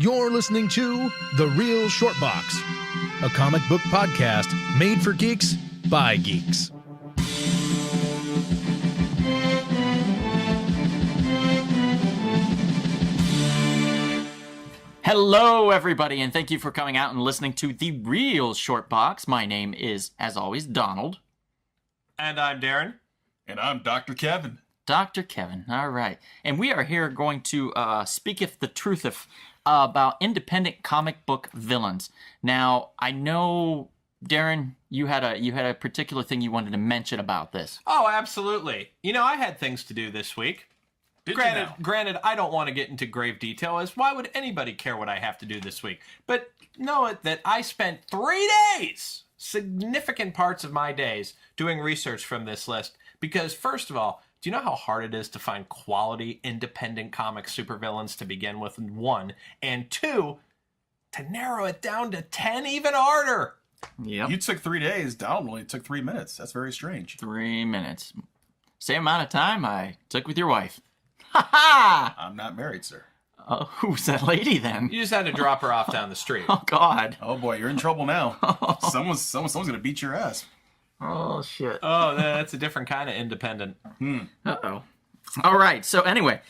You're listening to The Real Short Box, a comic book podcast made for geeks by geeks. Hello, everybody, and thank you for coming out and listening to The Real Short Box. My name is, as always, Donald. And I'm Darren. And I'm Dr. Kevin. Dr. Kevin, all right. And we are here going to speak the truth about independent comic book villains. Now, I know, Darren, you had a particular thing you wanted to mention about this. Oh, absolutely. You know, I had things to do this week. Granted, I don't want to get into grave detail, as why would anybody care what I have to do this week? But know that I spent 3 days, significant parts of my days, doing research from this list. Because, first of all, do you know how hard it is to find quality, independent comic supervillains to begin with, one? And two, to narrow it down to 10 even harder. Yep. You took 3 days. Donald only took 3 minutes. That's very strange. 3 minutes. Same amount of time I took with your wife. Ha ha! I'm not married, sir. Who's that lady then? You just had to drop her off down the street. Oh, God. Oh, boy, you're in trouble now. Someone's going to beat your ass. Oh, shit. Oh, that's a different kind of independent. Uh-oh. All right. So anyway,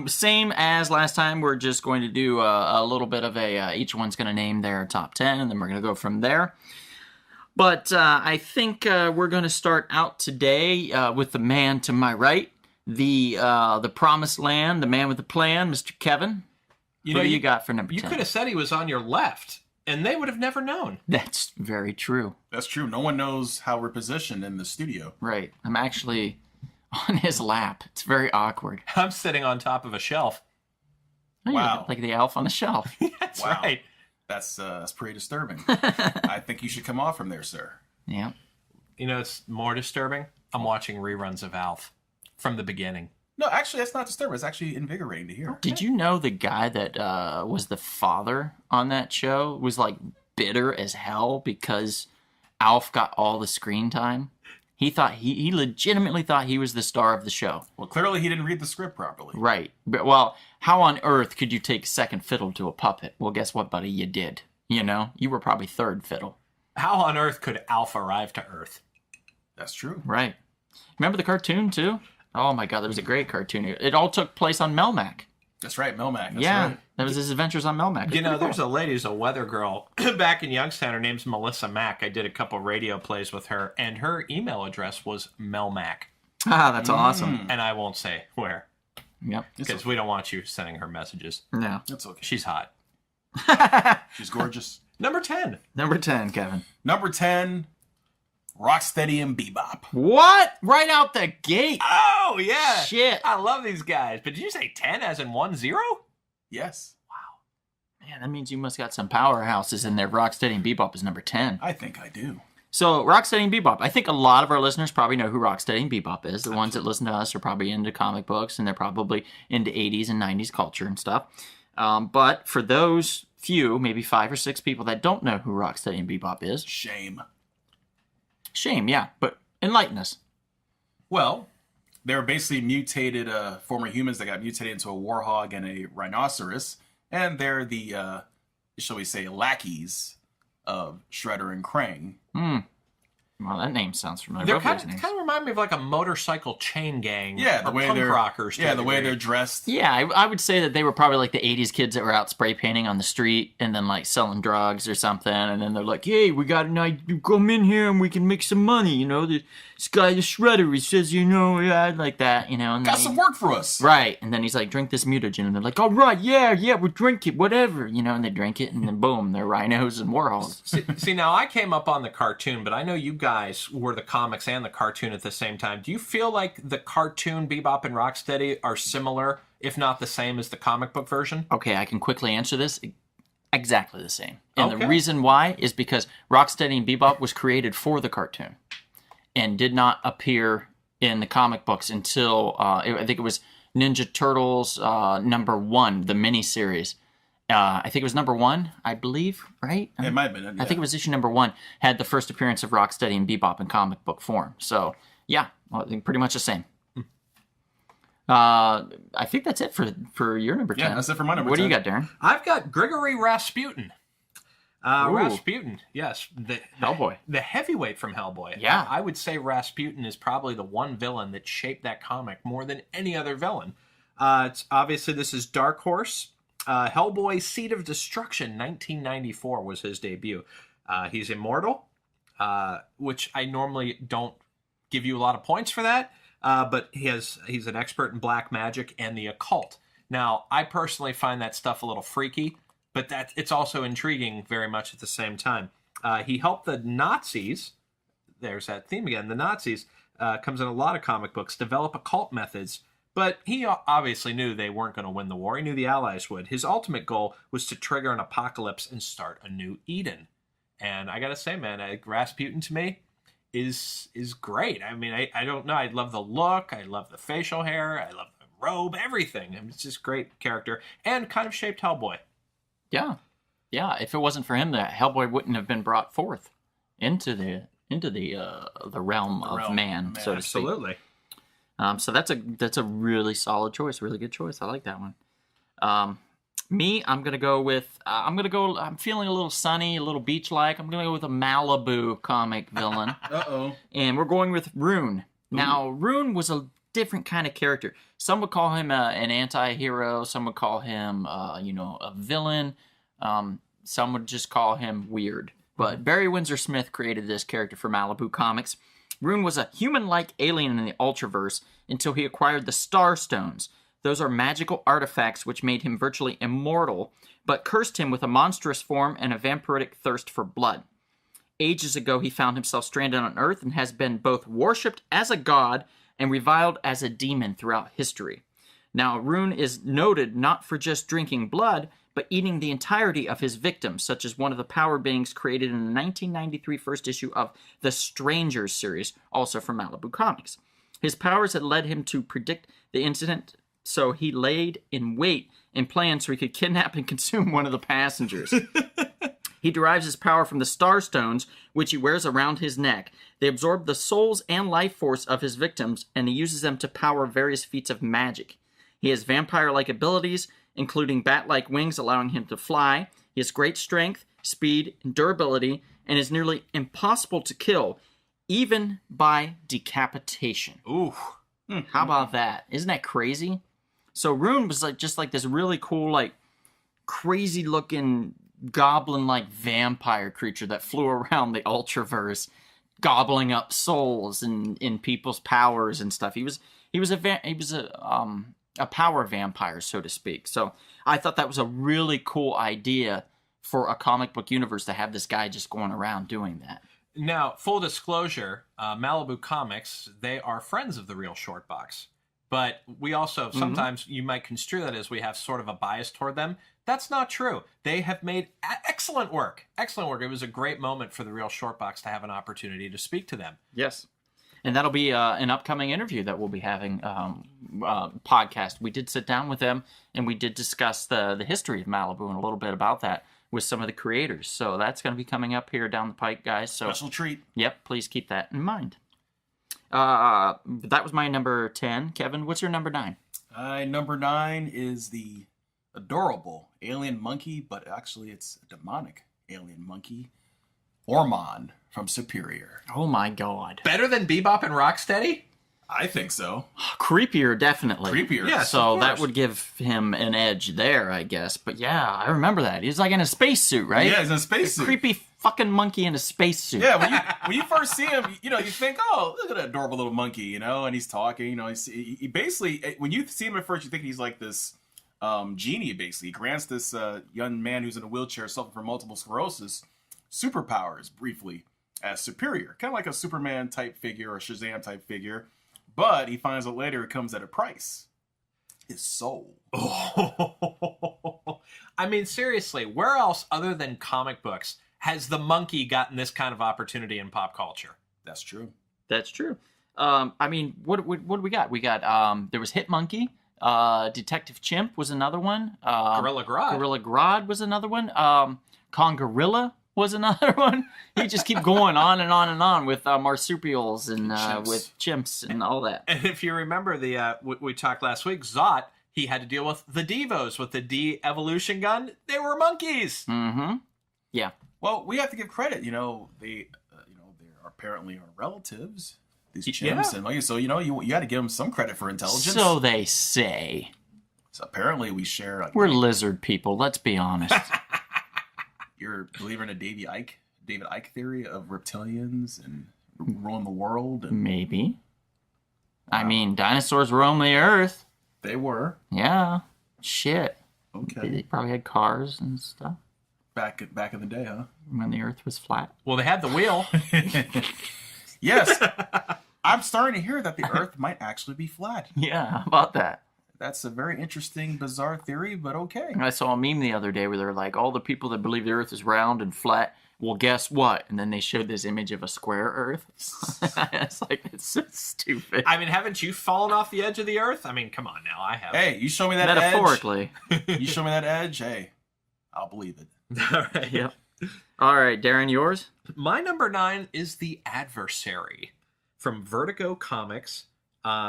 same as last time. We're just going to do a little bit of each one's going to name their top 10, and then we're going to go from there. But I think we're going to start out today with the man to my right, the promised land, the man with the plan, Mr. Kevin. What do you got for number 10? You could have said he was on your left, and they would have never known. That's very true. That's true. No one knows how we're positioned in the studio. Right. I'm actually on his lap. It's very awkward. I'm sitting on top of a shelf. Oh, Wow. Like the elf on the shelf. That's Wow. right. That's pretty disturbing. I think you should come off from there, sir. Yeah. You know, it's more disturbing. I'm watching reruns of Alf from the beginning. No, actually, that's not disturbing. It's actually invigorating to hear. Did you know the guy that was the father on that show was like bitter as hell because Alf got all the screen time? He thought he legitimately thought he was the star of the show. Well, clearly he didn't read the script properly. Right. But, well, how on earth could you take second fiddle to a puppet? Well, guess what, buddy? You did. You know? You were probably third fiddle. How on earth could Alf arrive to Earth? That's true. Right. Remember the cartoon, too? Oh, my God. There was a great cartoon. It all took place on Melmac. That's right, Melmac. That's Yeah. right. That was his adventures on Melmac. You know, there's a lady who's a weather girl back in Youngstown. Her name's Melissa Mack. I did a couple radio plays with her, and her email address was Melmac. Ah, that's awesome. And I won't say where, Yep. because we don't want you sending her messages. No. That's okay. She's hot. She's gorgeous. Number 10. Number 10, Kevin. Number 10, Rocksteady and Bebop. What? Right out the gate. Oh, yeah. Shit. I love these guys. But did you say 10 as in 1-0? Yes. Man, that means you must got some powerhouses in there. Rocksteady and Bebop is number 10. I think I do. So, Rocksteady and Bebop. I think a lot of our listeners probably know who Rocksteady and Bebop is. The ones that listen to us are probably into comic books, and they're probably into 80s and 90s culture and stuff. But for those few, maybe 5 or 6 people that don't know who Rocksteady and Bebop is, Shame. yeah, but enlighten us. Well, they're basically mutated former humans that got mutated into a warhog and a rhinoceros, and they're the, shall we say, lackeys of Shredder and Krang. Well, that name sounds familiar. They Both kind those of names. remind me of like a motorcycle chain gang. Yeah, the or way punk they're rockers. to Yeah, a the way degree. they're dressed. Yeah, I would say that they were probably like the 80s kids that were out spray painting on the street and then like selling drugs or something. And then they're like, hey, we got an idea. You come in here and we can make some money. You know, this guy, the Shredder, he says, you know, yeah, like that, you know. And Got then some work for us. Right. And then he's like, drink this mutagen. And they're like, all right, yeah, we'll drink it, whatever. You know, and they drink it and then boom, they're rhinos and warhogs. See, now I came up on the cartoon, but I know you guys were the comics and the cartoon at the same time. Do you feel like the cartoon Bebop and Rocksteady are similar, if not the same as the comic book version? Okay, I can quickly answer this. Exactly the same. And the Okay. reason why is because Rocksteady and Bebop was created for the cartoon and did not appear in the comic books until, I think it was Ninja Turtles #1, the miniseries. I think it was #1, I believe, right? It might have been. I think it was issue #1, had the first appearance of Rocksteady and Bebop in comic book form. So, yeah, well, I think pretty much the same. I think that's it for your number 10. Yeah, that's it for my number 10. What do you got, Darren? I've got Grigory Rasputin. Rasputin, yes. Hellboy. The heavyweight from Hellboy. Yeah. I would say Rasputin is probably the one villain that shaped that comic more than any other villain. It's obviously, this is Dark Horse. Hellboy Seed of Destruction, 1994 was his debut. He's immortal, which I normally don't give you a lot of points for that, but he's an expert in black magic and the occult. Now, I personally find that stuff a little freaky, but it's also intriguing very much at the same time. He helped the Nazis, there's that theme again, the Nazis, comes in a lot of comic books, develop occult methods, but he obviously knew they weren't going to win the war. He knew the Allies would. His ultimate goal was to trigger an apocalypse and start a new Eden. And I gotta say, man, Rasputin to me is great. I mean, I don't know. I love the look. I love the facial hair. I love the robe, everything. I mean, it's just great character and kind of shaped Hellboy. Yeah. Yeah, if it wasn't for him, the Hellboy wouldn't have been brought forth into the realm of man, so to speak. Absolutely. So that's a really solid choice, really good choice. I like that one. Me, I'm gonna go with I'm feeling a little sunny, a little beach-like. I'm gonna go with a Malibu comic villain. And we're going with Rune. Now, Rune was a different kind of character. Some would call him an anti-hero. Some would call him, a villain. Some would just call him weird. But Barry Windsor Smith created this character for Malibu Comics. Rune was a human-like alien in the Ultraverse until he acquired the Star Stones. Those are magical artifacts which made him virtually immortal, but cursed him with a monstrous form and a vampiric thirst for blood. Ages ago, he found himself stranded on Earth and has been both worshipped as a god and reviled as a demon throughout history. Now, Rune is noted not for just drinking blood, but eating the entirety of his victims, such as one of the power beings created in the 1993 first issue of the Strangers series, also from Malibu Comics. His powers had led him to predict the incident, so he laid in wait and planned so he could kidnap and consume one of the passengers. He derives his power from the Star Stones, which he wears around his neck. They absorb the souls and life force of his victims, and he uses them to power various feats of magic. He has vampire-like abilities, including bat-like wings allowing him to fly. He has great strength, speed, and durability, and is nearly impossible to kill, even by decapitation. Ooh. How about that? Isn't that crazy? So Rune was just like this really cool, crazy-looking goblin-like vampire creature that flew around the Ultraverse, gobbling up souls and in people's powers and stuff. He was a power vampire, so to speak. So I thought that was a really cool idea for a comic book universe to have this guy just going around doing that. Now, full disclosure, Malibu Comics, they are friends of the Real Short Box. But we also, sometimes you might construe that as we have sort of a bias toward them. That's not true. They have made excellent work. Excellent work. It was a great moment for the Real Short Box to have an opportunity to speak to them. Yes. And that'll be an upcoming interview that we'll be having podcast. We did sit down with them, and we did discuss the history of Malibu and a little bit about that with some of the creators. So that's going to be coming up here down the pike, guys. So, special treat. Yep, please keep that in mind. That was my number 10. Kevin, what's your number 9? Number 9 is the adorable alien monkey, but actually it's a demonic alien monkey, Ormond from Superior. Oh my god. Better than Bebop and Rocksteady? I think so. Creepier, definitely. Creepier. Yes, so of that course. would give him an edge there, I guess. But yeah, I remember that. He's like in a spacesuit, right? Yeah, he's in a spacesuit. Creepy fucking monkey in a spacesuit. Yeah, when you first see him, you think, oh, look at that adorable little monkey, and he's talking, he basically, when you see him at first, you think he's like this genie, basically. He grants this young man who's in a wheelchair suffering from multiple sclerosis superpowers, briefly, as Superior. Kind of like a Superman type figure or Shazam type figure. But he finds out later it comes at a price. His soul. I mean, seriously, where else other than comic books has the monkey gotten this kind of opportunity in pop culture? That's true. That's true. I mean, what do we got? We got, there was Hit Monkey. Detective Chimp was another one. Gorilla Grodd. Gorilla Grodd was another one. Kongorilla was another one. You just keep going on and on and on with marsupials and Chimps. with chimps and all that. And if you remember we talked last week, Zot, he had to deal with the Devos with the de-evolution gun. They were monkeys. Mm-hmm. Yeah. Well, we have to give credit. You know, they are apparently our relatives. These chimps, Yeah. and like, so you got to give them some credit for intelligence. So they say. So apparently we share. Like, We're lizard people, let's be honest. You're a believer in a David Icke theory of reptilians and ruling the world, and Maybe. I mean, dinosaurs roam the earth. they were Yeah. Shit. okay They probably had cars and stuff back in the day, huh? when the earth was flat. Well, they had the wheel. Yes, I'm starting to hear that the Earth might actually be flat. Yeah, how about that? That's a very interesting, bizarre theory, but okay. I saw a meme the other day where they're like, all the people that believe the earth is round and flat, well, guess what? And then they showed this image of a square earth. It's like, it's so stupid. I mean, haven't you fallen off the edge of the earth? I mean, come on now, I have. Hey, you show me that Metaphorically. edge. You show me that edge. Hey, I'll believe it. All right. Yep. All right, Darren, yours? My number 9 is The Adversary from Vertigo Comics.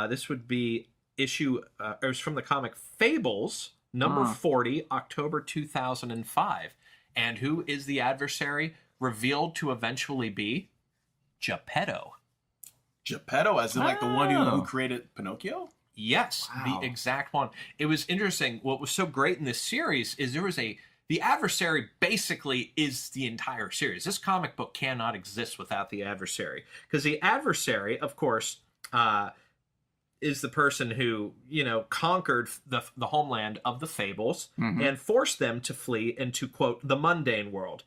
This would be it was from the comic Fables, number 40, October 2005. And who is the adversary revealed to eventually be? Geppetto. Geppetto, as in like the one Oh. who created Pinocchio? Yes, Wow. the exact one. It was interesting. What was so great in this series is the adversary basically is the entire series. This comic book cannot exist without the adversary. Because the adversary, of course, is the person who, conquered the homeland of the Fables and forced them to flee into, quote, the mundane world.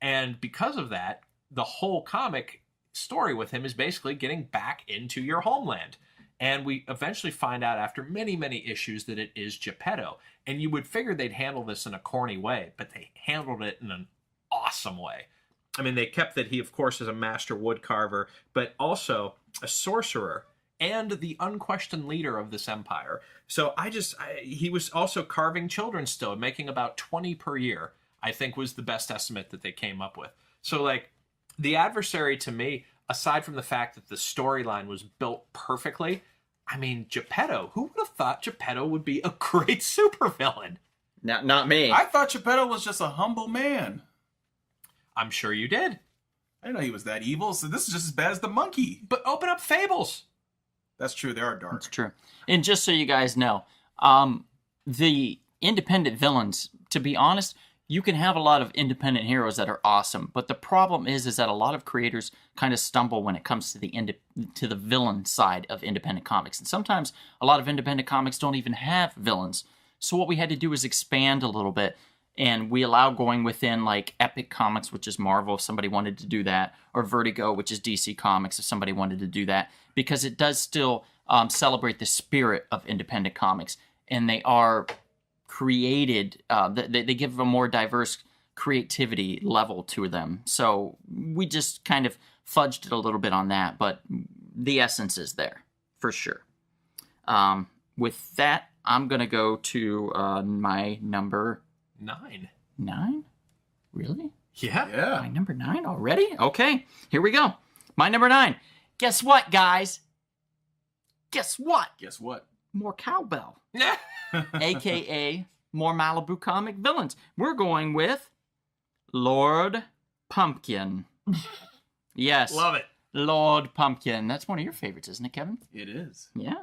And because of that, the whole comic story with him is basically getting back into your homeland. And we eventually find out after many, many issues that it is Geppetto. And you would figure they'd handle this in a corny way, but they handled it in an awesome way. I mean, they kept that he, of course, is a master woodcarver, but also a sorcerer and the unquestioned leader of this empire. So he was also carving children still, making about 20 per year, I think was the best estimate that they came up with. So, like, the adversary to me, aside from the fact that the storyline was built perfectly, I mean, Geppetto, who would have thought Geppetto would be a great supervillain? Not me. I thought Geppetto was just a humble man. I'm sure you did. I didn't know he was that evil, so this is just as bad as the monkey. But open up Fables. That's true, they are dark. That's true. And just so you guys know, the independent villains, to be honest, you can have a lot of independent heroes that are awesome, but the problem is that a lot of creators kind of stumble when it comes to the villain side of independent comics. And sometimes a lot of independent comics don't even have villains. So what we had to do is expand a little bit, and we allow going within like Epic Comics, which is Marvel, if somebody wanted to do that, or Vertigo, which is DC Comics, if somebody wanted to do that, because it does still celebrate the spirit of independent comics, and they are created, they give a more diverse creativity level to them. So we just kind of fudged it a little bit on that, but the essence is there, for sure. With that, I'm going to go to my number 9. 9? Really? Yeah. My Yeah. number 9 already? Okay, here we go. My number 9. Guess what, guys? Guess what? Guess what? More cowbell. AKA more Malibu comic villains. We're going with Lord Pumpkin. Yes. Love it. Lord Pumpkin. That's one of your favorites, isn't it, Kevin? It is. Yeah.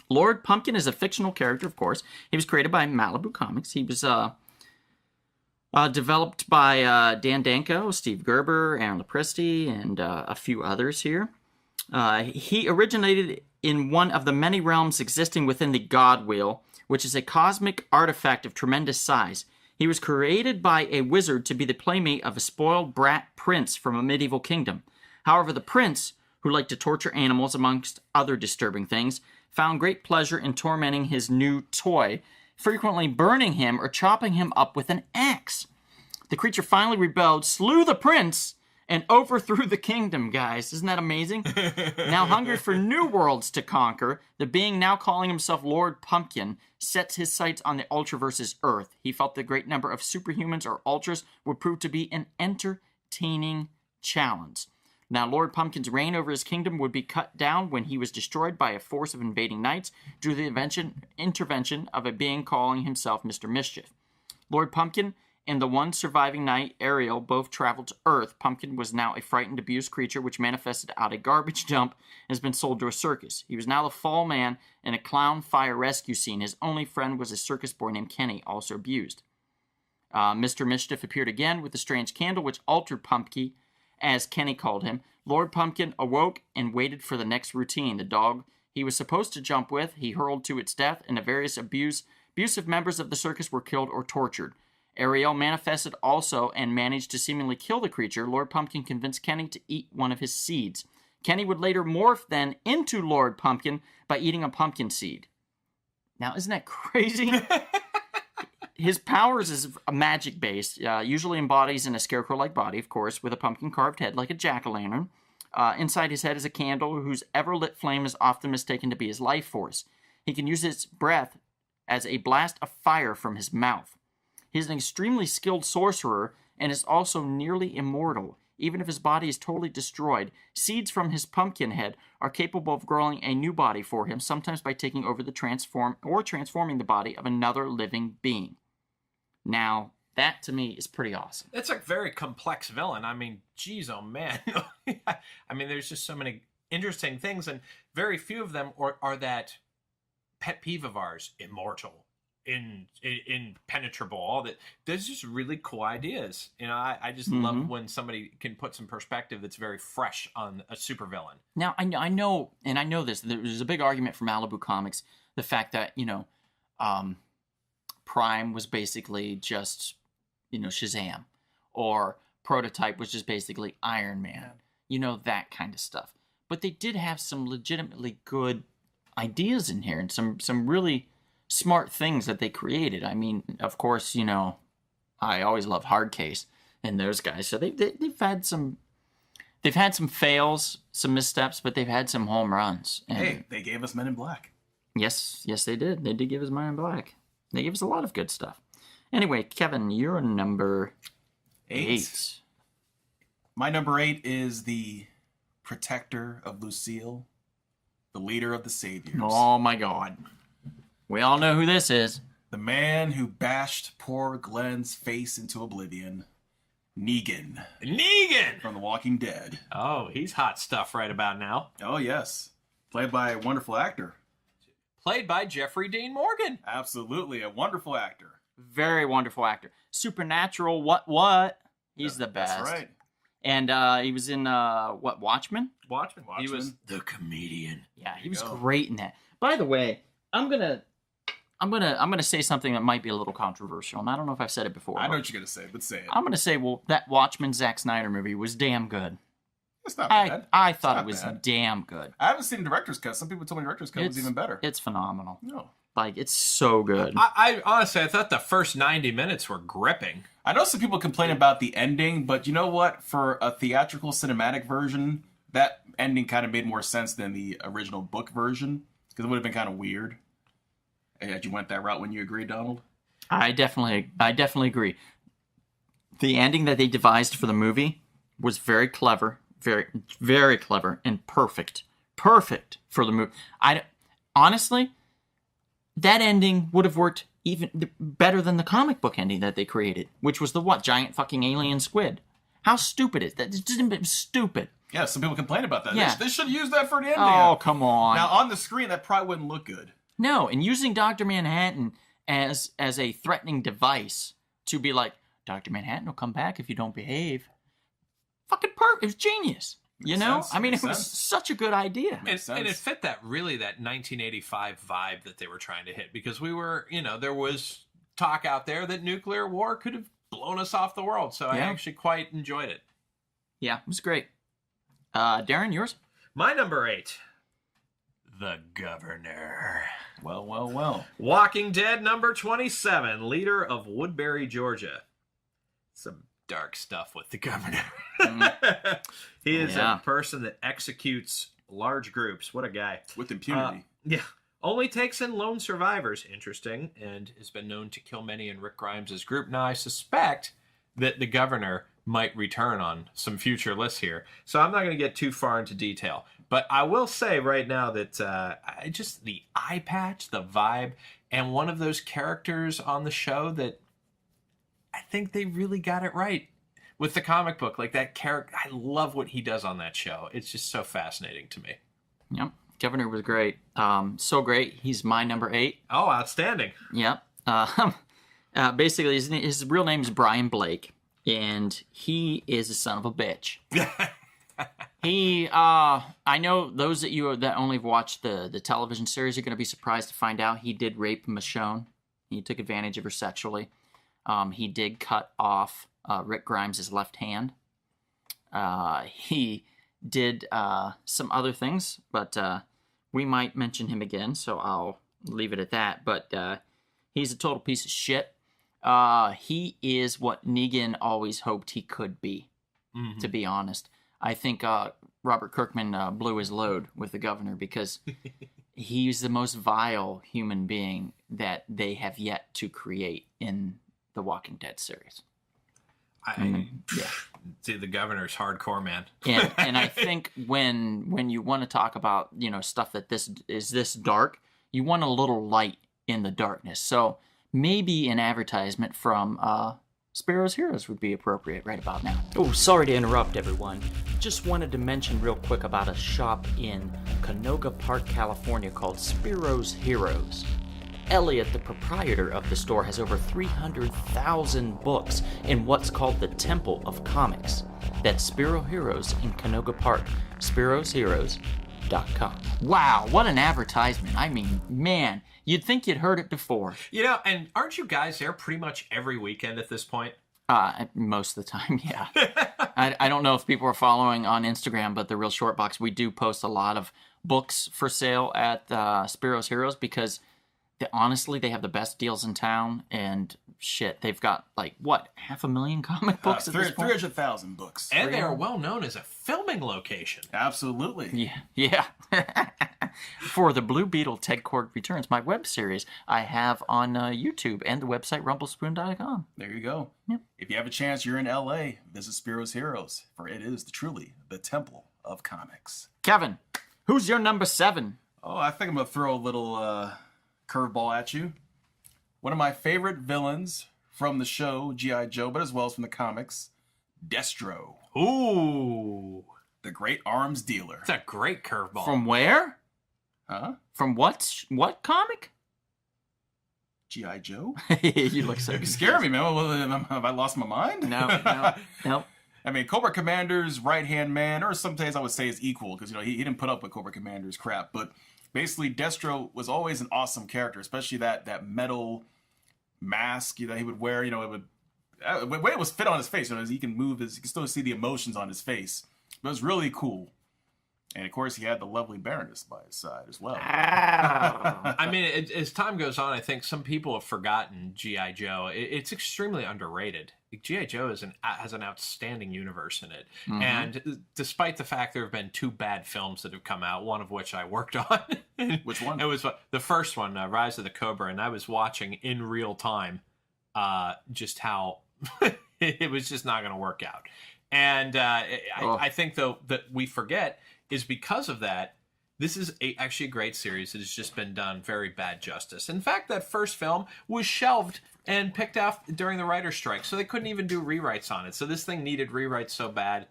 Lord Pumpkin is a fictional character, of course. He was created by Malibu Comics. He was developed by Dan Danko, Steve Gerber, Aaron Lopresti, and a few others here. He originated in one of the many realms existing within the God Wheel, which is a cosmic artifact of tremendous size. He was created by a wizard to be the playmate of a spoiled brat prince from a medieval kingdom. However, the prince, who liked to torture animals amongst other disturbing things, found great pleasure in tormenting his new toy, frequently burning him or chopping him up with an axe. The creature finally rebelled, slew the prince, and overthrew the kingdom, guys. Isn't that amazing? Now hungry for new worlds to conquer, the being now calling himself Lord Pumpkin sets his sights on the Ultraverse's Earth. He felt the great number of superhumans or Ultras would prove to be an entertaining challenge. Now, Lord Pumpkin's reign over his kingdom would be cut down when he was destroyed by a force of invading knights due to the intervention of a being calling himself Mr. Mischief. Lord Pumpkin and the one surviving knight, Ariel, both traveled to Earth. Pumpkin was now a frightened, abused creature which manifested out a garbage dump and has been sold to a circus. He was now the fall man in a clown fire rescue scene. His only friend was a circus boy named Kenny, also abused. Mr. Mischief appeared again with a strange candle which altered Pumpkin, as Kenny called him. Lord Pumpkin awoke and waited for the next routine. The dog he was supposed to jump with, he hurled to its death, and the various abusive members of the circus were killed or tortured. Ariel manifested also and managed to seemingly kill the creature. Lord Pumpkin convinced Kenny to eat one of his seeds. Kenny would later morph then into Lord Pumpkin by eating a pumpkin seed. Now, isn't that crazy? His powers is magic-based, usually embodies in a scarecrow-like body, of course, with a pumpkin-carved head like a jack-o'-lantern. Inside his head is a candle whose ever-lit flame is often mistaken to be his life force. He can use his breath as a blast of fire from his mouth. He's an extremely skilled sorcerer and is also nearly immortal. Even if his body is totally destroyed, seeds from his pumpkin head are capable of growing a new body for him, sometimes by taking over the transforming the body of another living being. Now, that to me is pretty awesome. It's a very complex villain. I mean, geez, oh man. I mean, there's just so many interesting things, and very few of them are that pet peeve of ours, immortal, impenetrable, all that. There's just really cool ideas. You know, I just love when somebody can put some perspective that's very fresh on a supervillain. Now, I know this. There's a big argument for Malibu Comics, the fact that, Prime was basically just, Shazam, or Prototype was just basically Iron Man, that kind of stuff. But they did have some legitimately good ideas in here and some really smart things that they created. I mean, of course, I always love Hardcase and those guys. So they've had some fails, some missteps, but they've had some home runs. And hey, they gave us Men in Black. Yes, they did. They did give us Men in Black. They gave us a lot of good stuff. Anyway, Kevin, you're number 8. My number 8 is the protector of Lucille, the leader of the Saviors. Oh my God. We all know who this is. The man who bashed poor Glenn's face into oblivion. Negan. From The Walking Dead. Oh, he's hot stuff right about now. Oh, yes. Played by a wonderful actor. Played by Jeffrey Dean Morgan. Absolutely, a wonderful actor. Very wonderful actor. Supernatural, what? He's the best. That's right. And he was in, Watchmen? Watchmen. He was the comedian. Yeah, he was great in that. By the way, I'm gonna say something that might be a little controversial, and I don't know if I've said it before. I know what you're gonna say, but say it. I'm gonna say, that Watchmen Zack Snyder movie was damn good. It's not bad. I thought it was damn good. I haven't seen director's cut. Some people told me director's cut was even better. It's phenomenal. No. Like, it's so good. I honestly, I thought the first 90 minutes were gripping. I know some people complain about the ending, but you know what? For a theatrical cinematic version, that ending kind of made more sense than the original book version, because it would have been kind of weird. Had you went that route when you agreed, Donald? I definitely agree. The ending that they devised for the movie was very clever, very, very clever, and perfect for the movie. Honestly, that ending would have worked even better than the comic book ending that they created, which was the giant fucking alien squid. How stupid is that? It's just stupid. Yeah, some people complain about that. Yeah. They should use that for the ending. Oh, come on. Now, on the screen, that probably wouldn't look good. No, and using Dr. Manhattan as a threatening device to be like, Dr. Manhattan will come back if you don't behave. Fucking perfect. It was genius. Makes sense. I mean, Makes it was sense. such a good idea. And it fit that 1985 vibe that they were trying to hit, because we were, there was talk out there that nuclear war could have blown us off the world. So I actually quite enjoyed it. Yeah, it was great. Darren, yours? My number 8. The Governor. Well. Walking Dead number 27, leader of Woodbury, Georgia. Some dark stuff with the Governor. He is a person that executes large groups. What a guy. With impunity. Yeah. only takes in lone survivors. Interesting, and has been known to kill many in Rick Grimes' group. Now, I suspect that the governor might return on some future lists here, so I'm not going to get too far into detail. But I will say right now that just the eye patch, the vibe, and one of those characters on the show that I think they really got it right with the comic book. Like that character, I love what he does on that show. It's just so fascinating to me. Yep. Governor was great. So great. He's my number 8. Oh, outstanding. Yep. Basically, his real name is Brian Blake, and he is a son of a bitch. I know those that only have watched the television series are going to be surprised to find out he did rape Michonne. He took advantage of her sexually. He did cut off Rick Grimes' left hand. He did some other things, but we might mention him again, so I'll leave it at that. But he's a total piece of shit. He is what Negan always hoped he could be, to be honest. I think Robert Kirkman blew his load with the governor because he's the most vile human being that they have yet to create in the Walking Dead series. See, the governor's hardcore, man. and I think when you want to talk about, stuff that this dark, you want a little light in the darkness. So maybe an advertisement from Sparrow's Heroes would be appropriate right about now. Oh, sorry to interrupt, everyone. Just wanted to mention real quick about a shop in Canoga Park, California called Sparrow's Heroes. Elliot, the proprietor of the store, has over 300,000 books in what's called the Temple of Comics. That's Sparrow Heroes in Canoga Park. SparrowsHeroes.com. Wow, what an advertisement. I mean, man, you'd think you'd heard it before. And aren't you guys there pretty much every weekend at this point? Most of the time, yeah. I don't know if people are following on Instagram, but The Real Short Box, we do post a lot of books for sale at Sparrow's Heroes because honestly, they have the best deals in town, and shit, they've got, 500,000 comic books at this point? 300,000 books. And they are well known as a filming location. Absolutely. Yeah. For the Blue Beetle Ted Kord Returns, my web series I have on YouTube and the website rumblespoon.com. There you go. Yep. If you have a chance, you're in LA, visit Sparrow's Heroes, for it is truly the Temple of Comics. Kevin, who's your number 7? Oh, I think I'm going to throw a little curveball at you. One of my favorite villains from the show G.I. Joe, but as well as from the comics, Destro. Ooh. The great arms dealer. It's a great curveball. From where? Huh? From what comic? G.I. Joe? You look so You scare me, man. Have I lost my mind? No. I mean, Cobra Commander's right-hand man, or some days I would say is equal, because, he didn't put up with Cobra Commander's crap, but basically, Destro was always an awesome character, especially that metal mask that he would wear. It would the way it was fit on his face. He can move, you can still see the emotions on his face. But it was really cool. And of course, he had the lovely Baroness by his side as well. I mean, as time goes on, I think some people have forgotten G.I. Joe. It's extremely underrated. G.I. Joe has an outstanding universe in it. Mm-hmm. And despite the fact there have been 2 bad films that have come out, one of which I worked on. Which one? It was the first one, Rise of the Cobra, and I was watching in real time just how it was just not going to work out. And I think, though, that we forget is because of that, this is actually a great series that has just been done very bad justice. In fact, that first film was shelved and picked off during the writer's strike, so they couldn't even do rewrites on it. So this thing needed rewrites so bad,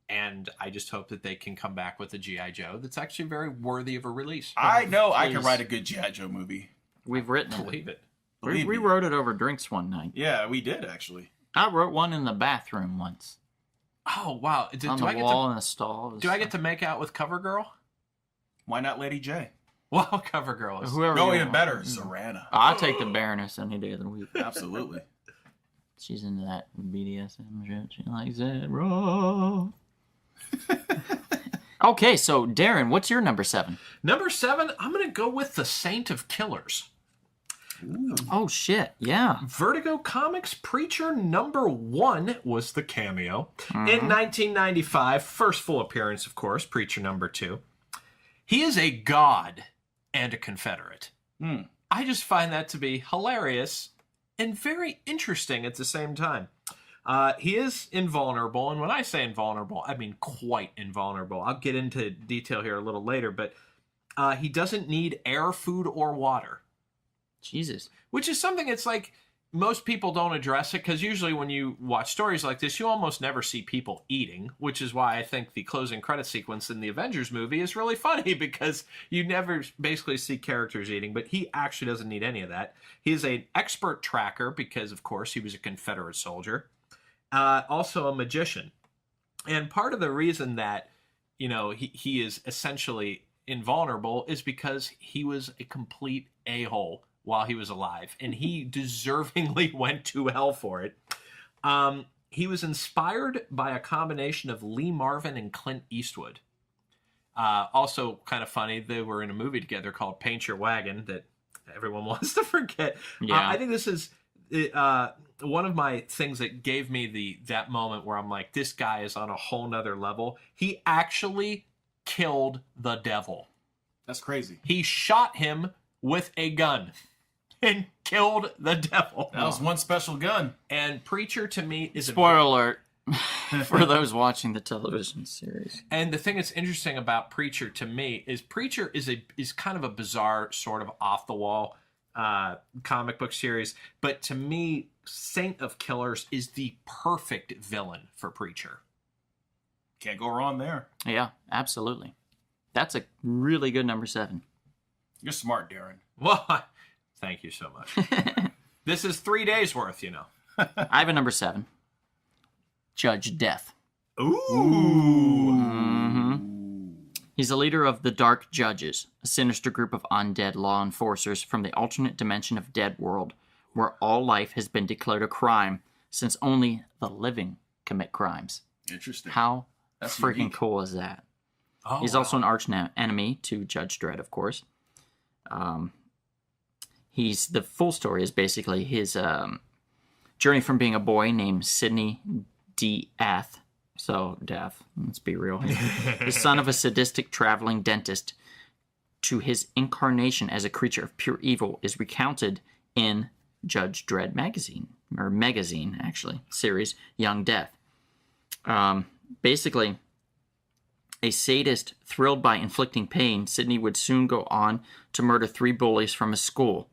and I just hope that they can come back with a G.I. Joe that's actually very worthy of a release. I know I can write a good G.I. Joe movie. We've written it. Believe it. We wrote it over drinks one night. Yeah, we did, actually. I wrote one in the bathroom once. Oh, wow. On the wall in the stall. Do I get to make out with CoverGirl? Why not Lady J? Well, CoverGirl is... No, even better, Zorana. I'll take the Baroness any day of the week. Absolutely. She's into that BDSM shit. She likes it raw. Okay, so Darren, what's your number 7? Number 7, I'm going to go with the Saint of Killers. Ooh. Oh, shit, yeah. Vertigo Comics Preacher number 1 was the cameo. In 1995, first full appearance, of course, Preacher number 2. He is a god and a Confederate. I just find that to be hilarious and very interesting at the same time. He is invulnerable, and when I say invulnerable, I mean quite invulnerable. I'll get into detail here a little later, but he doesn't need air, food, or water. Jesus. Which is something it's like most people don't address it, because usually when you watch stories like this, you almost never see people eating, which is why I think the closing credit sequence in the Avengers movie is really funny, because you never basically see characters eating, but he actually doesn't need any of that. He is an expert tracker because, of course, he was a Confederate soldier. Also a magician. And part of the reason that, he is essentially invulnerable is because he was a complete a-hole while he was alive, and he deservingly went to hell for it. He was inspired by a combination of Lee Marvin and Clint Eastwood. Also kind of funny, they were in a movie together called Paint Your Wagon that everyone wants to forget. Yeah. I think this is one of my things that gave me that moment where I'm like, this guy is on a whole nother level. He actually killed the devil. That's crazy. He shot him with a gun and killed the devil. That was one special gun. And Preacher, to me, is Spoiler alert for those watching the television series. And the thing that's interesting about Preacher, to me, is Preacher is kind of a bizarre, sort of off-the-wall comic book series. But to me, Saint of Killers is the perfect villain for Preacher. Can't go wrong there. Yeah, absolutely. That's a really good number 7. You're smart, Darren. Well, thank you so much. This is 3 days worth, I have a number 7. Judge Death. Ooh. He's a leader of the Dark Judges, a sinister group of undead law enforcers from the alternate dimension of Dead World, where all life has been declared a crime, since only the living commit crimes. Interesting. How That's freaking unique. cool is that? Oh, He's also an arch enemy to Judge Dredd, of course. The full story is basically his journey from being a boy named Sidney Death. So, Death, let's be real here. The son of a sadistic traveling dentist, to his incarnation as a creature of pure evil, is recounted in Judge Dredd magazine series, Young Death. Basically, a sadist thrilled by inflicting pain, Sidney would soon go on to murder 3 bullies from his school.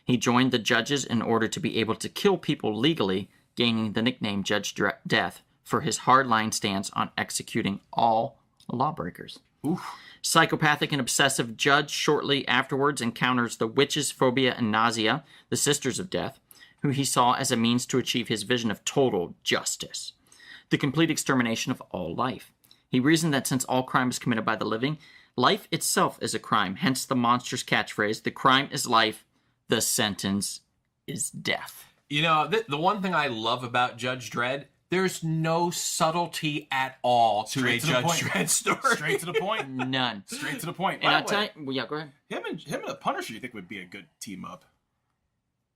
He joined the judges in order to be able to kill people legally, gaining the nickname Judge Death for his hardline stance on executing all lawbreakers. Oof. Psychopathic and obsessive Judge shortly afterwards encounters the witches Phobia and Nausea, the Sisters of Death, who he saw as a means to achieve his vision of total justice, the complete extermination of all life. He reasoned that since all crime is committed by the living, life itself is a crime, hence the monster's catchphrase, the crime is life, the sentence is death. The one thing I love about Judge Dredd, there's no subtlety at all to a Judge Dredd story. Straight to the point. None. Straight to the point. And By I'll the tell way, you, yeah, go ahead. him and the Punisher, you think would be a good team up?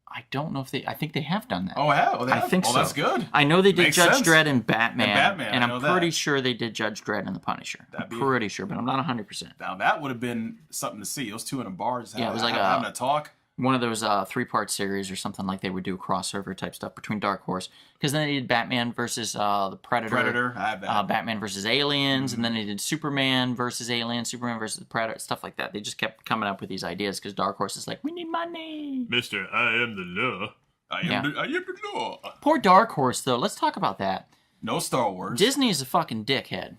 I don't know if I think they have done that. Oh, yeah? Oh, they have? I think so. That's good. I know they did Makes Judge sense. Dredd and Batman. And I'm I know pretty that. sure they did Judge Dredd and the Punisher. That'd be- I'm pretty sure, but I'm not 100%. Now, that would have been something to see. Those two in a bar just Yeah, it was like having a talk. One of those 3-part series or something, like they would do crossover type stuff between Dark Horse. Because then they did Batman versus the Predator. I have that. Batman versus Aliens, and then they did Superman versus Aliens, Superman versus the Predator, stuff like that. They just kept coming up with these ideas because Dark Horse is like, we need money. Mr. I am the law. I am the law. Poor Dark Horse, though. Let's talk about that. No Star Wars. Disney is a fucking dickhead.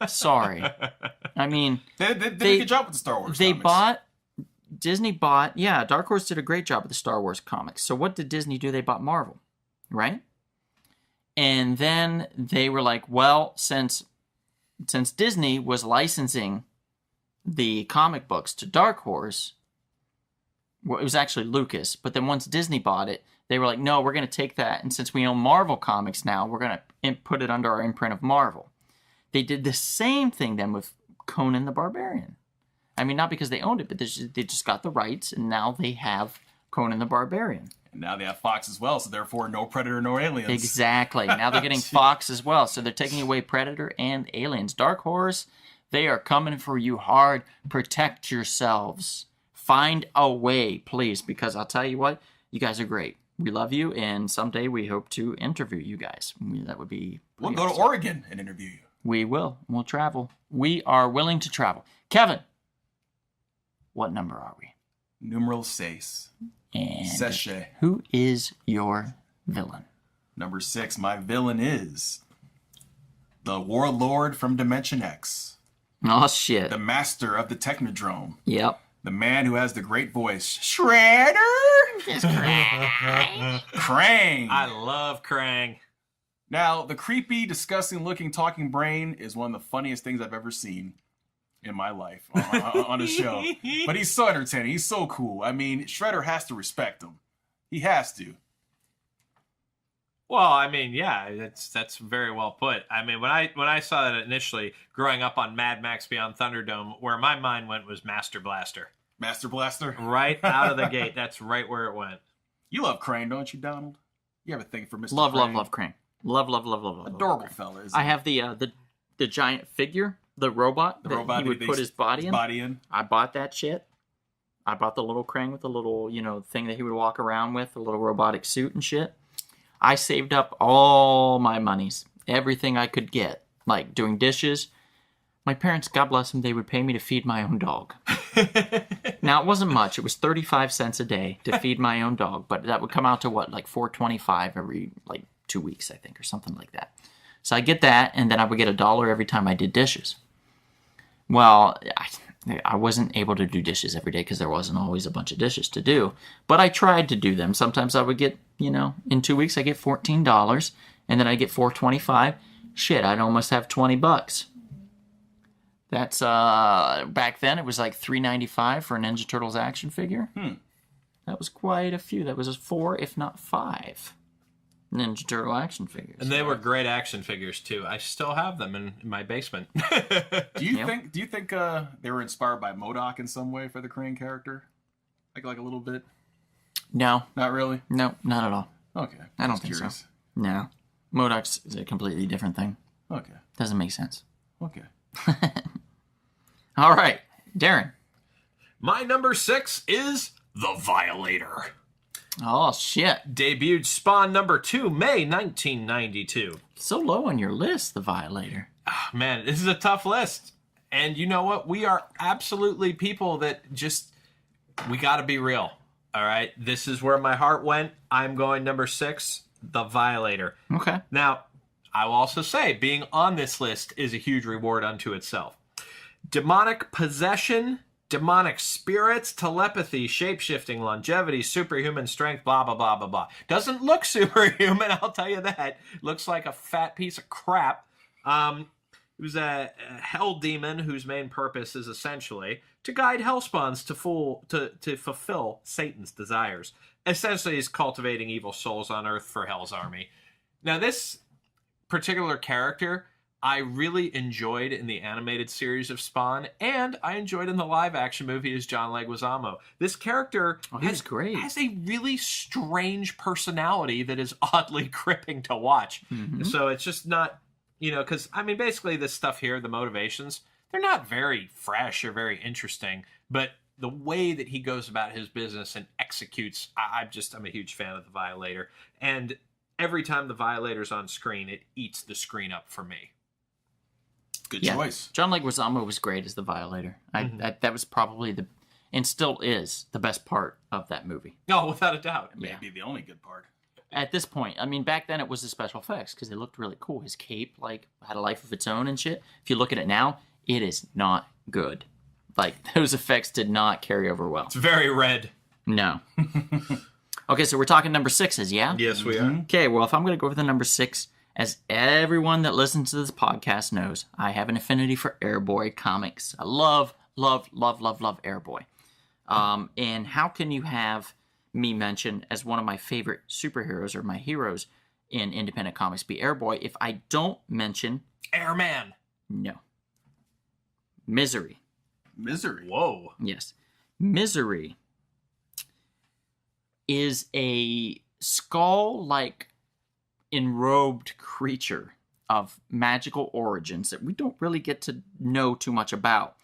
Sorry. I mean, They did a good job with the Star Wars comics. Disney bought, Dark Horse did a great job with the Star Wars comics. So what did Disney do? They bought Marvel, right? And then they were like, well, since Disney was licensing the comic books to Dark Horse, well, it was actually Lucas, but then once Disney bought it, they were like, no, we're going to take that, and since we own Marvel Comics now, we're going to put it under our imprint of Marvel. They did the same thing then with Conan the Barbarian. I mean, not because they owned it, but they just got the rights, and now they have Conan the Barbarian. And now they have Fox as well, so therefore no Predator, no Aliens. Exactly. Now they're getting Fox as well, so they're taking away Predator and Aliens. Dark Horse, they are coming for you hard. Protect yourselves. find a way, please, because I'll tell you what, you guys are great. We love you, and someday we hope to interview you guys. That would be... We'll go to Oregon and interview you. We will. We'll travel. We are willing to travel. Kevin, what number are we? Numeral 6. And Seshe. who is your villain? Number 6, my villain is the Warlord from Dimension X. Oh, shit. The master of the Technodrome. Yep. The man who has the great voice. Shredder! Krang! I love Krang. Now, the creepy, disgusting looking talking brain is one of the funniest things I've ever seen in my life on a show. But he's so entertaining. He's so cool. I mean, Shredder has to respect him. He has to. Well, I mean, yeah, that's very well put. I mean, when I saw that initially, growing up on Mad Max Beyond Thunderdome, where my mind went was Master Blaster. Master Blaster? Right out of the gate. That's right where it went. You love Krang, don't you, Donald? You have a thing for Mr. Love, Krang. love Krang. Love. Adorable fella, isn't I he? have the giant figure, the robot The that robot he would put his body in. I bought that shit. I bought the little Krang with the little, thing that he would walk around with, the little robotic suit and shit. I saved up all my monies, everything I could get, like doing dishes. My parents, God bless them, they would pay me to feed my own dog. Now, it wasn't much. It was 35 cents a day to feed my own dog, but that would come out to what, like $4.25 every, 2 weeks, I think, or something like that. So I get that, and then I would get $1 every time I did dishes. Well, I wasn't able to do dishes every day because there wasn't always a bunch of dishes to do. But I tried to do them. Sometimes I would get, in 2 weeks I get $14, and then I get $4.25. Shit, I'd almost have $20. That's back then it was like $3.95 for a Ninja Turtles action figure. That was quite a few. That was 4, if not 5. Ninja Turtle action figures. And they were great action figures too. I still have them in my basement. Do you think they were inspired by MODOK in some way for the Krang character? Like a little bit? No. Not really? No, not at all. Okay. I don't think so. No. MODOK's is a completely different thing. Okay. Doesn't make sense. Okay. All right. Darren. My number 6 is the Violator. Oh, shit. Debuted Spawn number 2, May 1992. So low on your list, the Violator. Oh, man, this is a tough list. And you know what? We are absolutely people that we got to be real. All right? This is where my heart went. I'm going number 6, the Violator. Okay. Now, I will also say, being on this list is a huge reward unto itself. Demonic possession, demonic spirits, telepathy, shapeshifting, longevity, superhuman strength, blah, blah, blah, blah, blah. Doesn't look superhuman, I'll tell you that. Looks like a fat piece of crap. Who's a hell demon whose main purpose is essentially to guide hellspawns to fulfill Satan's desires. Essentially, he's cultivating evil souls on Earth for Hell's army. Now, this particular character I really enjoyed in the animated series of Spawn, and I enjoyed in the live-action movie as John Leguizamo. This character he's great. Has a really strange personality that is oddly gripping to watch. Mm-hmm. So it's just not, because, basically this stuff here, the motivations, they're not very fresh or very interesting, but the way that he goes about his business and executes, I'm a huge fan of the Violator. And every time the Violator's on screen, it eats the screen up for me. Good choice. John Leguizamo was great as the Violator. That was probably and still is, the best part of that movie. No, without a doubt. Maybe the only good part. At this point, back then it was the special effects because they looked really cool. His cape, had a life of its own and shit. If you look at it now, it is not good. Those effects did not carry over well. It's very red. No. Okay, so we're talking number 6s, yeah? Yes, we are. Okay, well, if I'm going to go with the number 6, as everyone that listens to this podcast knows, I have an affinity for Airboy comics. I love Airboy. And how can you have me mention as one of my favorite superheroes or my heroes in independent comics be Airboy if I don't mention... Airman. No. Misery. Whoa. Yes. Misery is a skull-like enrobed creature of magical origins that we don't really get to know too much about,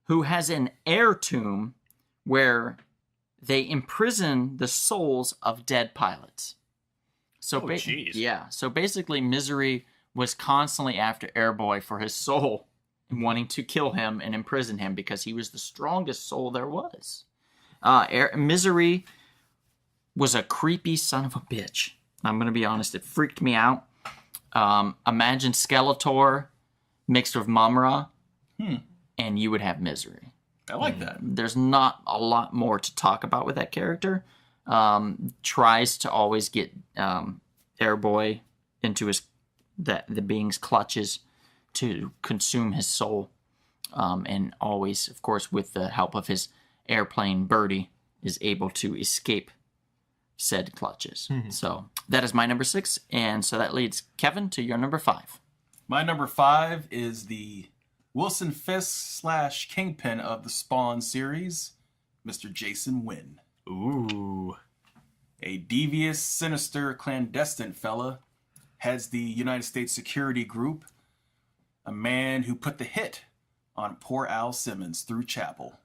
who has an air tomb where they imprison the souls of dead pilots. So jeez. yeah, so basically Misery was constantly after Airboy for his soul and wanting to kill him and imprison him because he was the strongest soul there was. Misery was a creepy son of a bitch. I'm going to be honest, it freaked me out. Imagine Skeletor mixed with Mumra, and you would have Misery. I like that. There's not a lot more to talk about with that character. Tries to always get Airboy into the being's clutches to consume his soul, and always, of course, with the help of his airplane Birdie, is able to escape said clutches. So that is my number 6, and so that leads Kevin to your number 5. My number 5 is the Wilson Fisk / Kingpin of the Spawn series, Mr. Jason Wynn. Ooh. A devious, sinister, clandestine fella, heads the United States Security Group, a man who put the hit on poor Al Simmons through Chapel,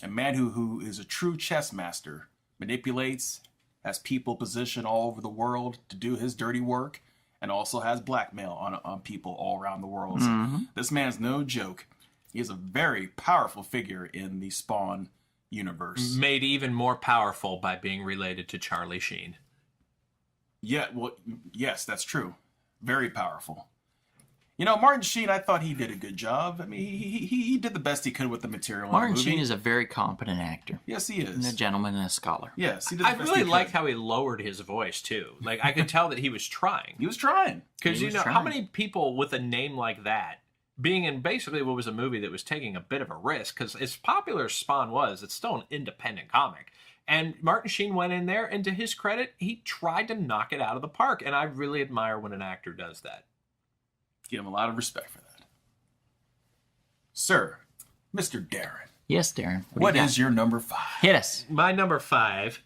a man who is a true chess master, manipulates, has people positioned all over the world to do his dirty work, and also has blackmail on people all around the world. So this man's no joke. He is a very powerful figure in the Spawn universe. Made even more powerful by being related to Charlie Sheen. Yeah, well, yes, that's true. Very powerful. You know, Martin Sheen, I thought he did a good job. I mean, he did the best he could with the material. Martin in the movie. Sheen is a very competent actor. Yes, he is. And a gentleman and a scholar. Yes, he did the I best really he liked could. how he lowered his voice, too. Like, I could tell that he was trying. He was trying. Because, He you was know, how trying. many people with a name like that, being in basically what was a movie that was taking a bit of a risk, because as popular as Spawn was, it's still an independent comic. And Martin Sheen went in there, and to his credit, he tried to knock it out of the park. And I really admire when an actor does that. Give him a lot of respect for that. Sir, Mr. Darren, Yes, Darren. what do you is your number 5? got? Hit us. My number 5,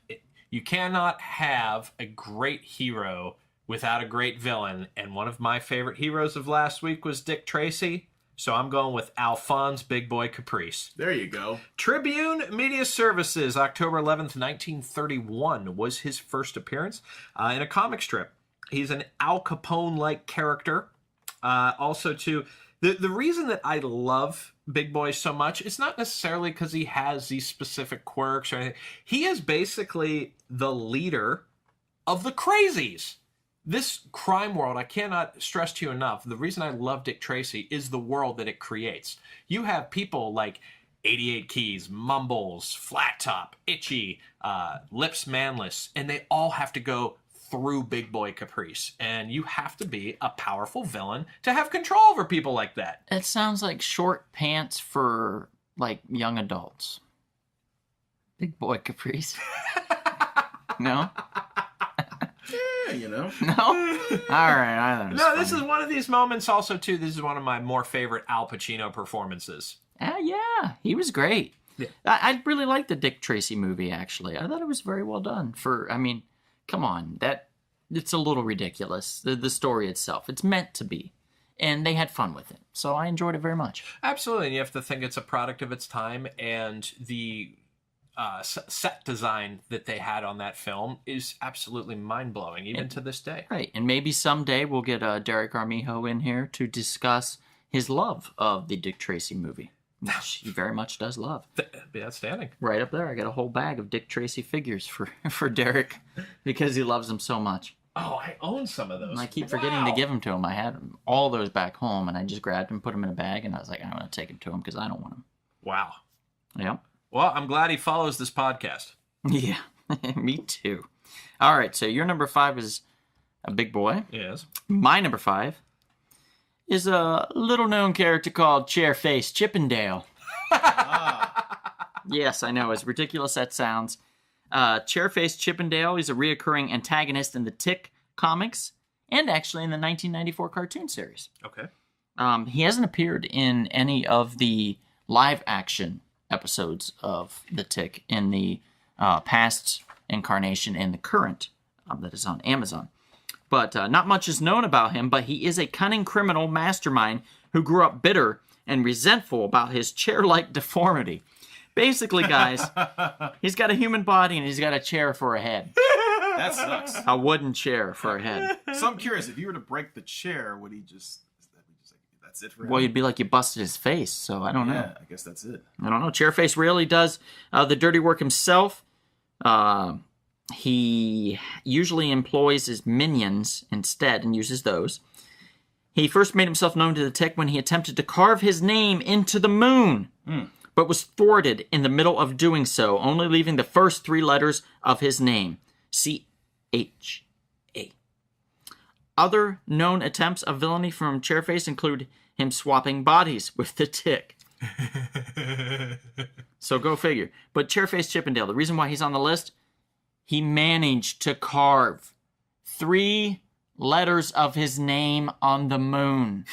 you cannot have a great hero without a great villain. And one of my favorite heroes of last week was Dick Tracy. So I'm going with Alphonse Big Boy Caprice. There you go. Tribune Media Services, October 11th, 1931, was his first appearance in a comic strip. He's an Al Capone-like character. Also, too, the reason that I love Big Boy so much, it's not necessarily because he has these specific quirks or anything. He is basically the leader of the crazies. This crime world, I cannot stress to you enough, the reason I love Dick Tracy is the world that it creates. You have people like 88 Keys, Mumbles, Flat Top, Itchy, Lips Manless, and they all have to go through Big Boy Caprice. And you have to be a powerful villain to have control over people like that. It sounds like short pants for, like, young adults. Big Boy Caprice. No? Yeah, you know. No? All right. I thought it was No, this funny. is one of these moments also, too. This is one of my more favorite Al Pacino performances. Yeah, he was great. Yeah. I really liked the Dick Tracy movie, actually. I thought it was very well done. Come on, it's a little ridiculous, the story itself. It's meant to be. And they had fun with it. So I enjoyed it very much. Absolutely, and you have to think it's a product of its time, and the set design that they had on that film is absolutely mind-blowing, even to this day. Right, and maybe someday we'll get Derek Armijo in here to discuss his love of the Dick Tracy movie, which he very much does love. That'd be outstanding. Right up there, I got a whole bag of Dick Tracy figures for Derek because he loves them so much. Oh, I own some of those. And I keep forgetting to give them to him. I had all those back home, and I just grabbed them, put them in a bag, and I was like, I'm going to take them to him because I don't want them. Wow. Yep. Well, I'm glad he follows this podcast. Yeah, me too. All right, so your number 5 is a big boy. Yes. My number 5 is a little-known character called Chairface Chippendale. Yes, I know, as ridiculous that sounds. Chairface Chippendale is a reoccurring antagonist in the Tick comics and actually in the 1994 cartoon series. Okay. He hasn't appeared in any of the live-action episodes of the Tick in the past incarnation and the current that is on Amazon. But not much is known about him, but he is a cunning criminal mastermind who grew up bitter and resentful about his chair-like deformity. Basically, guys, he's got a human body and he's got a chair for a head. That sucks. A wooden chair for a head. So I'm curious, if you were to break the chair, would he just that's it for him? Well, you'd be like you busted his face, so I don't know. Yeah, I guess that's it. I don't know. Chairface really does the dirty work himself. He usually employs his minions instead and uses those. He first made himself known to the Tick when he attempted to carve his name into the moon, but was thwarted in the middle of doing so, only leaving the first 3 letters of his name, C-H-A. Other known attempts of villainy from Chairface include him swapping bodies with the Tick. So go figure. But Chairface Chippendale, the reason why he's on the list, he managed to carve 3 letters of his name on the moon.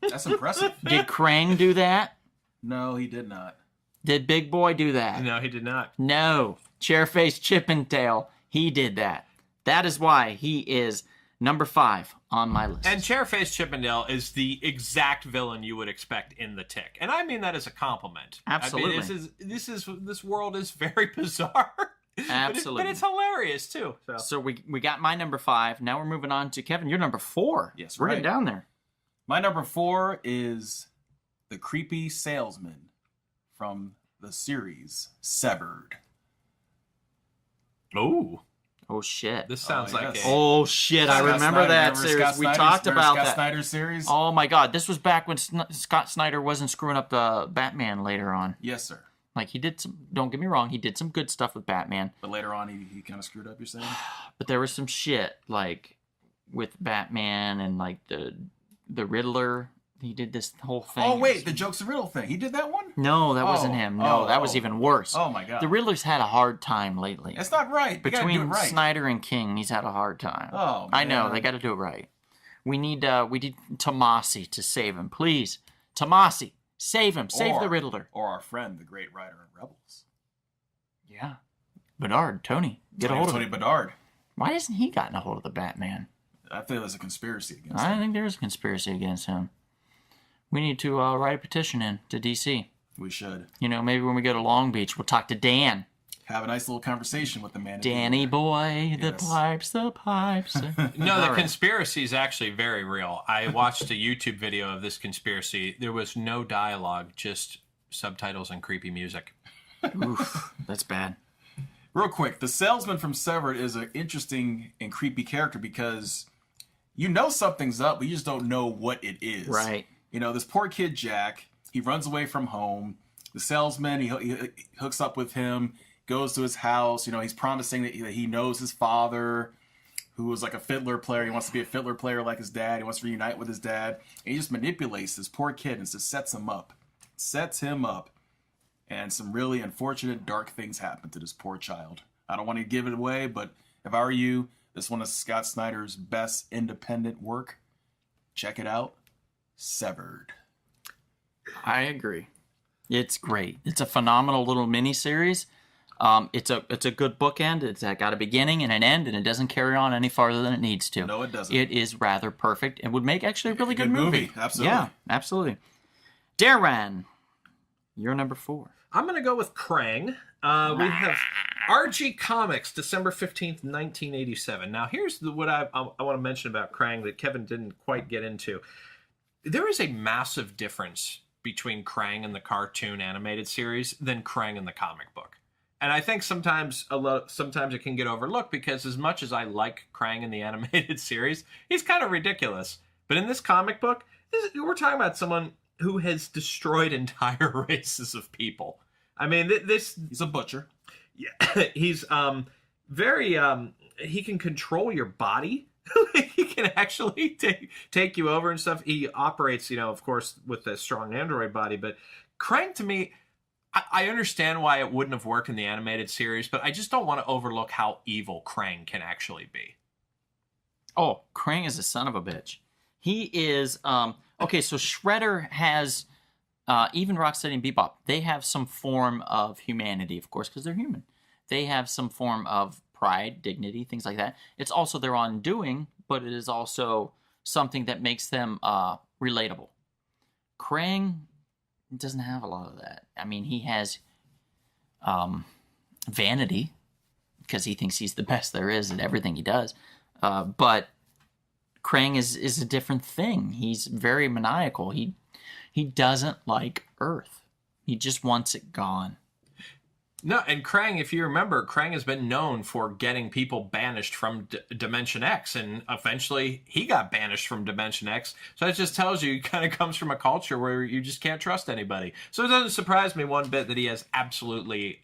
That's impressive. Did Krang do that? No, he did not. Did Big Boy do that? No, he did not. No. Chairface Chippendale, he did that. That is why he is number 5 on my list. And Chairface Chippendale is the exact villain you would expect in The Tick. And I mean that as a compliment. Absolutely. I mean, this world is very bizarre. Absolutely. But it's hilarious, too. So we got my number 5. Now we're moving on to Kevin. You're number 4. Yes, we're right. getting down there. My number 4 is the creepy salesman from the series Severed. Ooh. Oh, shit. This sounds like yes. Oh, shit. I Scott remember Snyder, that remember series. Scott We Snyder's- talked remember about Scott that. Snyder's series? Oh, my God. This was back when Scott Snyder wasn't screwing up the Batman later on. Yes, sir. Like, he did some, don't get me wrong, he did some good stuff with Batman. But later on, he kind of screwed up, you're saying? But there was some shit, like, with Batman and, like, the Riddler. He did this whole thing. Oh, wait, the Jokes and Riddle thing. He did that one? No, that wasn't Oh, him. No, oh, that was oh. even worse. Oh, my God. The Riddler's had a hard time lately. That's not right. You gotta do it Between right. Snyder and King, he's had a hard time. Oh, I know, man. they got to do it right. We need Tomasi to save him, please. Tomasi, save him. Save the Riddler. Or our friend, the great writer in Rebels. Yeah. Bedard, Tony, get a hold of Tony him. Bedard. Why hasn't he gotten a hold of the Batman? I feel there's a conspiracy against I him. think there is a conspiracy against him. We need to write a petition in to DC. We should. You know, maybe when we go to Long Beach, we'll talk to Dan. Have a nice little conversation with the man. Danny boy, the Yes. pipes, the pipes. No, the All right. conspiracy is actually very real. I watched a YouTube video of this conspiracy. There was no dialogue, just subtitles and creepy music. Oof, that's bad. Real quick, the salesman from Severed is an interesting and creepy character because you know something's up, but you just don't know what it is. Right. You know, this poor kid, Jack, he runs away from home. The salesman, he hooks up with him, goes to his house. You know, he's promising that he knows his father, who was like a fiddler player. He wants to be a fiddler player like his dad. He wants to reunite with his dad. And he just manipulates this poor kid and just sets him up. And some really unfortunate, dark things happen to this poor child. I don't want to give it away, but if I were you, this is one of Scott Snyder's best independent work. Check it out. Severed. I agree. It's great. It's a phenomenal little mini-series. It's a good bookend. It's got a beginning and an end, and it doesn't carry on any farther than it needs to. No, it doesn't. It is rather perfect and would make actually a really good movie. Absolutely. Yeah, absolutely. Darren, you're number 4. I'm going to go with Krang. We have Archie Comics, December 15th, 1987. Now, here's what I want to mention about Krang that Kevin didn't quite get into. There is a massive difference between Krang in the cartoon animated series than Krang in the comic book. And I think sometimes it can get overlooked because as much as I like Krang in the animated series, he's kind of ridiculous. But in this comic book, we're talking about someone who has destroyed entire races of people. I mean, He's a butcher. Yeah, he's very he can control your body. He can actually take you over and stuff. He operates, of course, with a strong android body. But Krang, to me, I understand why it wouldn't have worked in the animated series, but I just don't want to overlook how evil Krang can actually be. Oh, Krang is a son of a bitch. He is, okay, so Shredder has, even Rocksteady and Bebop, they have some form of humanity, of course, because they're human. They have some form of pride, dignity, things like that. It's also their undoing, but it is also something that makes them relatable. Krang doesn't have a lot of that. I mean, he has vanity, because he thinks he's the best there is at everything he does. But Krang is a different thing. He's very maniacal. He doesn't like Earth. He just wants it gone. No, and Krang, if you remember, Krang has been known for getting people banished from Dimension X, and eventually he got banished from Dimension X. So that just tells you, he kind of comes from a culture where you just can't trust anybody. So it doesn't surprise me one bit that he has absolutely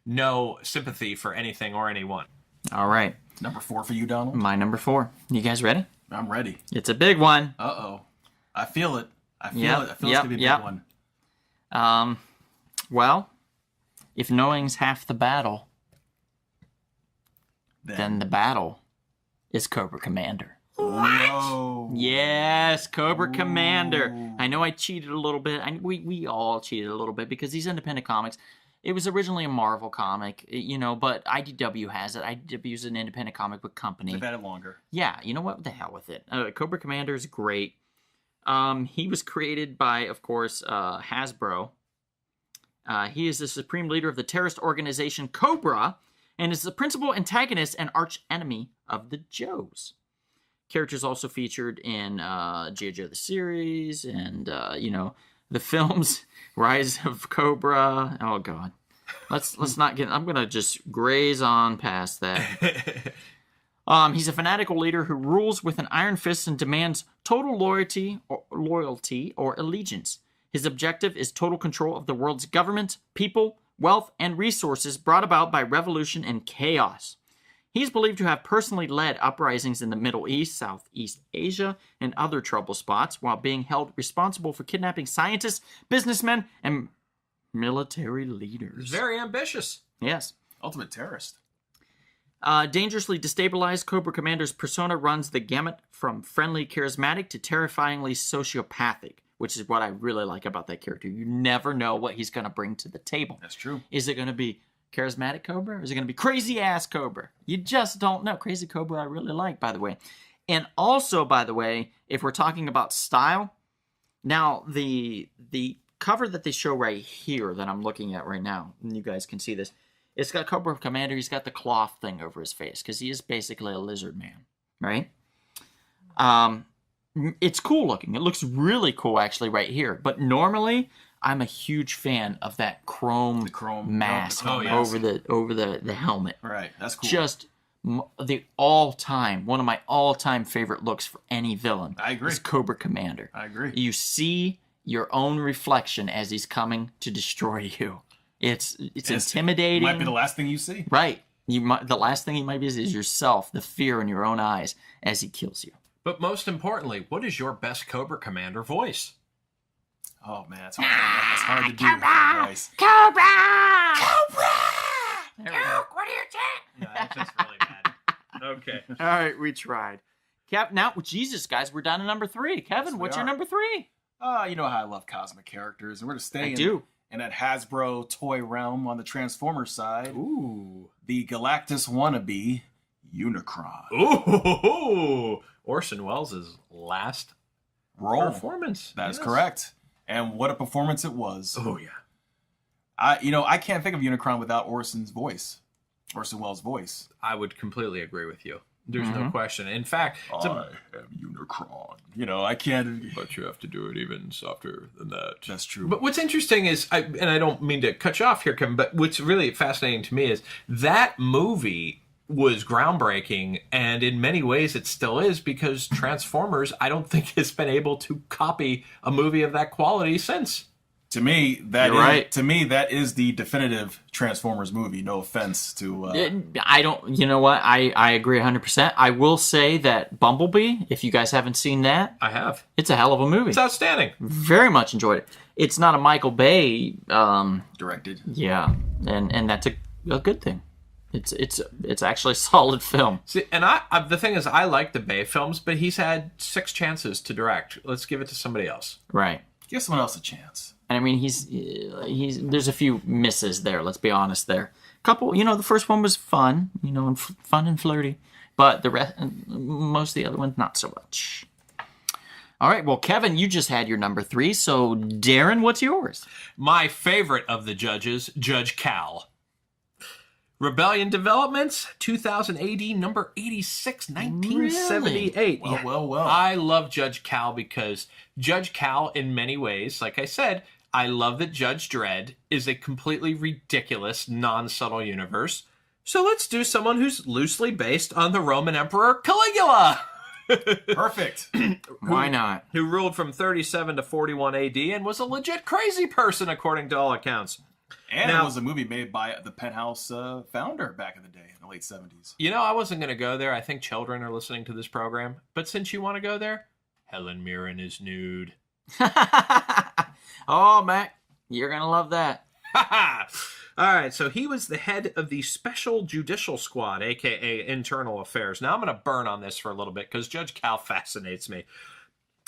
no sympathy for anything or anyone. All right. Number 4 for you, Donald? My number 4. You guys ready? I'm ready. It's a big one. Uh-oh. I feel it. I feel it. I feel it's going to be a big one. Well, if knowing's half the battle, then the battle is Cobra Commander. Whoa. Yes, Cobra Commander. I know I cheated a little bit. We all cheated a little bit because these independent comics, it was originally a Marvel comic, but IDW has it. IDW is an independent comic book company. They've had it longer. Yeah, you know what? The hell with it. Cobra Commander is great. He was created by, of course, Hasbro. He is the supreme leader of the terrorist organization Cobra and is the principal antagonist and arch enemy of the Joes. Characters also featured in G.I. Joe the series and, the films Rise of Cobra. Oh, God. Let's not get... I'm going to just graze on past that. He's a fanatical leader who rules with an iron fist and demands total loyalty or allegiance. His objective is total control of the world's government, people, wealth, and resources brought about by revolution and chaos. He's believed to have personally led uprisings in the Middle East, Southeast Asia, and other trouble spots, while being held responsible for kidnapping scientists, businessmen, and military leaders. Very ambitious. Yes. Ultimate terrorist. Dangerously destabilized, Cobra Commander's persona runs the gamut from friendly, charismatic to terrifyingly sociopathic, which is what I really like about that character. You never know what he's going to bring to the table. That's true. Is it going to be charismatic Cobra? Or is it going to be crazy-ass Cobra? You just don't know. Crazy Cobra I really like, by the way. And also, by the way, if we're talking about style, now the cover that they show right here that I'm looking at right now, and you guys can see this, it's got Cobra Commander. He's got the cloth thing over his face because he is basically a lizard man, right? It's cool looking. It looks really cool, actually, right here. But normally, I'm a huge fan of that chrome mask over the helmet. Right, that's cool. Just one of my all-time favorite looks for any villain. I agree. Is Cobra Commander. I agree. You see your own reflection as he's coming to destroy you. It's intimidating. It might be the last thing you see. Right. The last thing you might be is yourself, the fear in your own eyes as he kills you. But most importantly, what is your best Cobra Commander voice? Oh, man, it's hard to do. Cobra! Voice. Cobra! Duke, what are you saying? No, that's just really bad. Okay. All right, we tried. Now, Jesus, guys, we're down to number 3. Kevin, what's your number 3? You know how I love cosmic characters, and we're going to stay in that Hasbro toy realm on the Transformers side. Ooh. The Galactus wannabe, Unicron. Ooh. Orson Welles' last role performance. That is correct. And what a performance it was. Oh, yeah. I can't think of Unicron without Orson Welles' voice. I would completely agree with you. There's no question. In fact, I am Unicron. I can't. But you have to do it even softer than that. That's true. But what's interesting is, and I don't mean to cut you off here, Kevin, but what's really fascinating to me is that movie was groundbreaking, and in many ways it still is, because Transformers, I don't think, has been able to copy a movie of that quality since. To me, that is the definitive Transformers movie. No offense to... I don't... You know what? I agree 100%. I will say that Bumblebee, if you guys haven't seen that... I have. It's a hell of a movie. It's outstanding. Very much enjoyed it. It's not a Michael Bay... directed. Yeah. And that's a good thing. It's actually a solid film. See, and the thing is, I like the Bay films, but he's had 6 chances to direct. Let's give it to somebody else. Right. Give someone else a chance. And I mean, he's there's a few misses there. Let's be honest. There, couple. The first one was fun. And fun and flirty, but the rest, most of the other ones, not so much. All right, well, Kevin, you just had your number 3, so Darren, what's yours? My favorite of the judges, Judge Cal. Rebellion Developments, 2000 AD, number 86, 1978. Really? Well. I love Judge Cal because Judge Cal, in many ways, like I said, I love that Judge Dredd is a completely ridiculous, non-subtle universe. So let's do someone who's loosely based on the Roman Emperor Caligula. Perfect. Why not? Who ruled from 37 to 41 AD and was a legit crazy person, according to all accounts. And Now- it was a movie made by the Penthouse founder back in the day, in the late 70s. You know, I wasn't going to go there. I think children are listening to this program. But since you want to go there, Helen Mirren is nude. Oh, Mac, you're going to love that. All right, so he was the head of the Special Judicial Squad, a.k.a. Internal Affairs. Now, I'm going to burn on this for a little bit because Judge Cal fascinates me.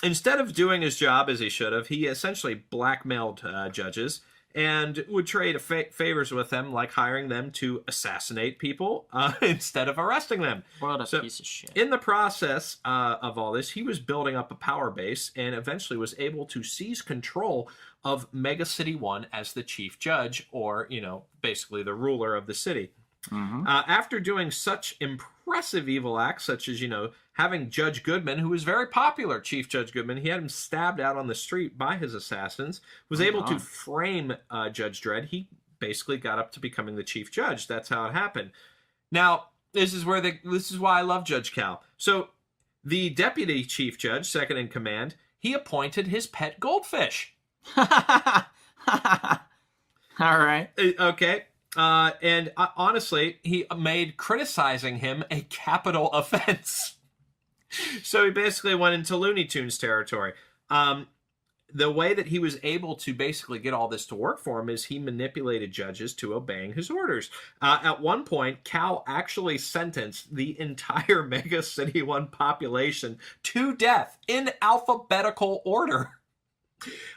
Instead of doing his job as he should have, he essentially blackmailed judges and would trade favors with them, like hiring them to assassinate people instead of arresting them. What a So, piece of shit. In the process of all this, he was building up a power base and eventually was able to seize control of Mega City 1 as the chief judge, or, you know, basically the ruler of the city. After doing such impressive evil acts, such as, you know, having Judge Goodman, who was very popular, Chief Judge Goodman, he had him stabbed out on the street by his assassins, was able to frame Judge Dredd. He basically got up to becoming the chief judge. That's how it happened. Now, this is why I love Judge Cal. So, the deputy chief judge, second in command, he appointed his pet goldfish. All right. Okay. And honestly, he made criticizing him a capital offense. So he basically went into Looney Tunes territory. The way that he was able to basically get all this to work for him is he manipulated judges to obeying his orders. At one point, Cal actually sentenced the entire Mega City 1 population to death in alphabetical order.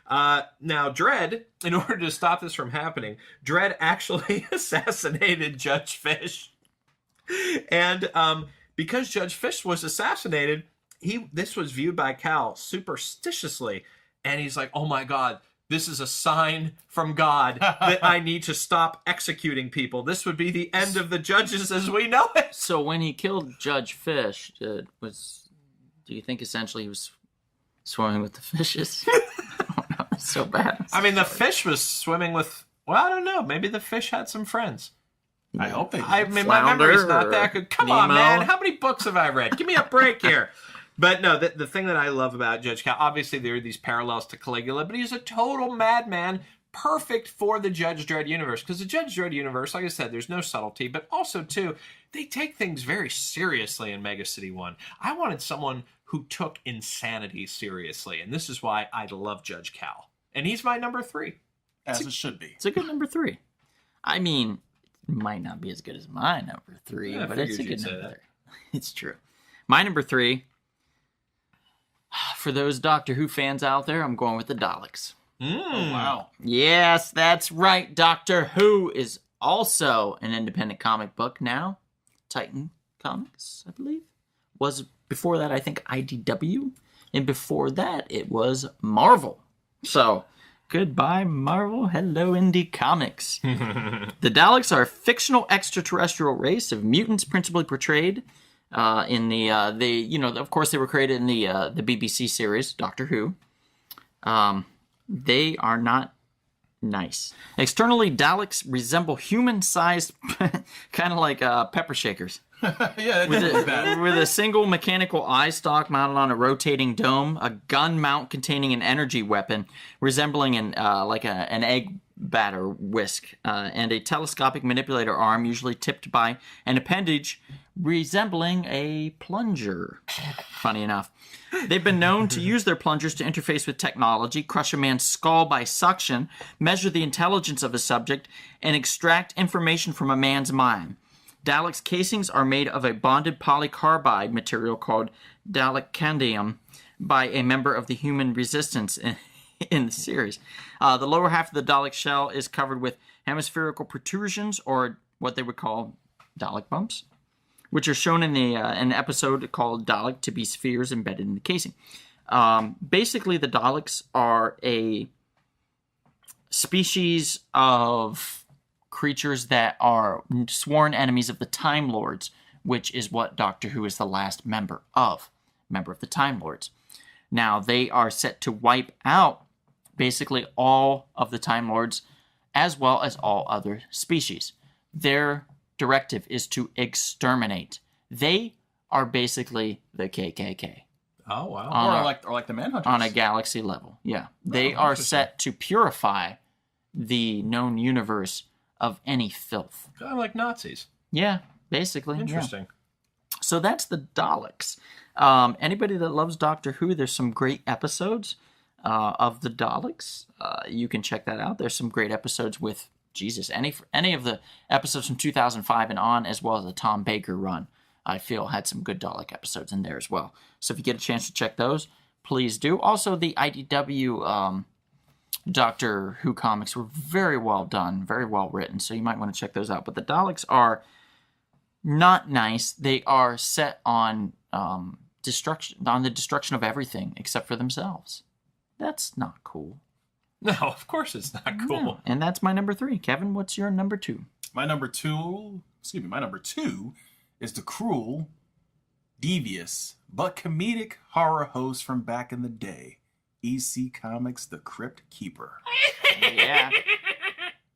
Now, Dredd, in order to stop this from happening, Dredd actually assassinated Judge Fish. And because Judge Fish was assassinated, this was viewed by Cal superstitiously. And he's like, oh my God, this is a sign from God that I need to stop executing people. This would be the end of the judges as we know it. So when he killed Judge Fish, do you think essentially he was swimming with the fishes? Oh, no, it's so bad. I mean, the fish was swimming with, well, I don't know. Maybe the fish had some friends. I hope they did. I mean, my Flounder memory's not or that good. Come on, Nemo? man. How many books have I read? Give me a break here. But no, the thing that I love about Judge Cal, obviously there are these parallels to Caligula, but he's a total madman, perfect for the Judge Dredd universe. Because the Judge Dredd universe, like I said, there's no subtlety, but also, too, they take things very seriously in Mega City 1. I wanted someone who took insanity seriously, and this is why I love Judge Cal. And he's my number 3. As it should be. It's a good number 3. I mean, it might not be as good as my number 3, Yeah, I but it's a figured good you'd say number that. 3. It's true. My number 3, for those Doctor Who fans out there, I'm going with the Daleks. Oh, wow. Yes, that's right. Doctor Who is also an independent comic book now. Titan Comics, I believe. Was before that, I think, IDW. And before that, it was Marvel. So, goodbye, Marvel. Hello, Indie Comics. The Daleks are a fictional extraterrestrial race of mutants principally portrayed in of course, they were created in the BBC series, Doctor Who. They are not nice. Externally, Daleks resemble human-sized, kind of like pepper shakers. Yeah, that didn't look bad. With a single mechanical eye stalk mounted on a rotating dome, a gun mount containing an energy weapon resembling an egg batter whisk, and a telescopic manipulator arm usually tipped by an appendage resembling a plunger. Funny enough. They've been known to use their plungers to interface with technology, crush a man's skull by suction, measure the intelligence of a subject, and extract information from a man's mind. Daleks' casings are made of a bonded polycarbide material called Dalecandium by a member of the human resistance in the series. The lower half of the Dalek shell is covered with hemispherical protrusions, or what they would call Dalek bumps, which are shown in an episode called Dalek to be spheres embedded in the casing. Basically, the Daleks are a species of creatures that are sworn enemies of the Time Lords, which is what Doctor Who is the last member of the Time Lords. Now, they are set to wipe out basically all of the Time Lords as well as all other species. Their directive is to exterminate. They are basically the KKK. Oh, wow. Or like the Manhunters. On a galaxy level, yeah. They are set to purify the known universe of any filth. Kind of like Nazis. Yeah, basically. Interesting. Yeah. So that's the Daleks. Anybody that loves Doctor Who, there's some great episodes of the Daleks. You can check that out. There's some great episodes with, Jesus, any of the episodes from 2005 and on, as well as the Tom Baker run, I feel had some good Dalek episodes in there as well. So if you get a chance to check those, please do. Also, the IDW Doctor Who comics were very well done, very well written, so you might want to check those out. But the Daleks are not nice. They are set on the destruction of everything except for themselves. That's not cool. No, of course it's not cool. No. And that's my number 3. Kevin, what's your number 2? My number two is the cruel, devious, but comedic horror host from back in the day, EC Comics, The Crypt Keeper. Yeah.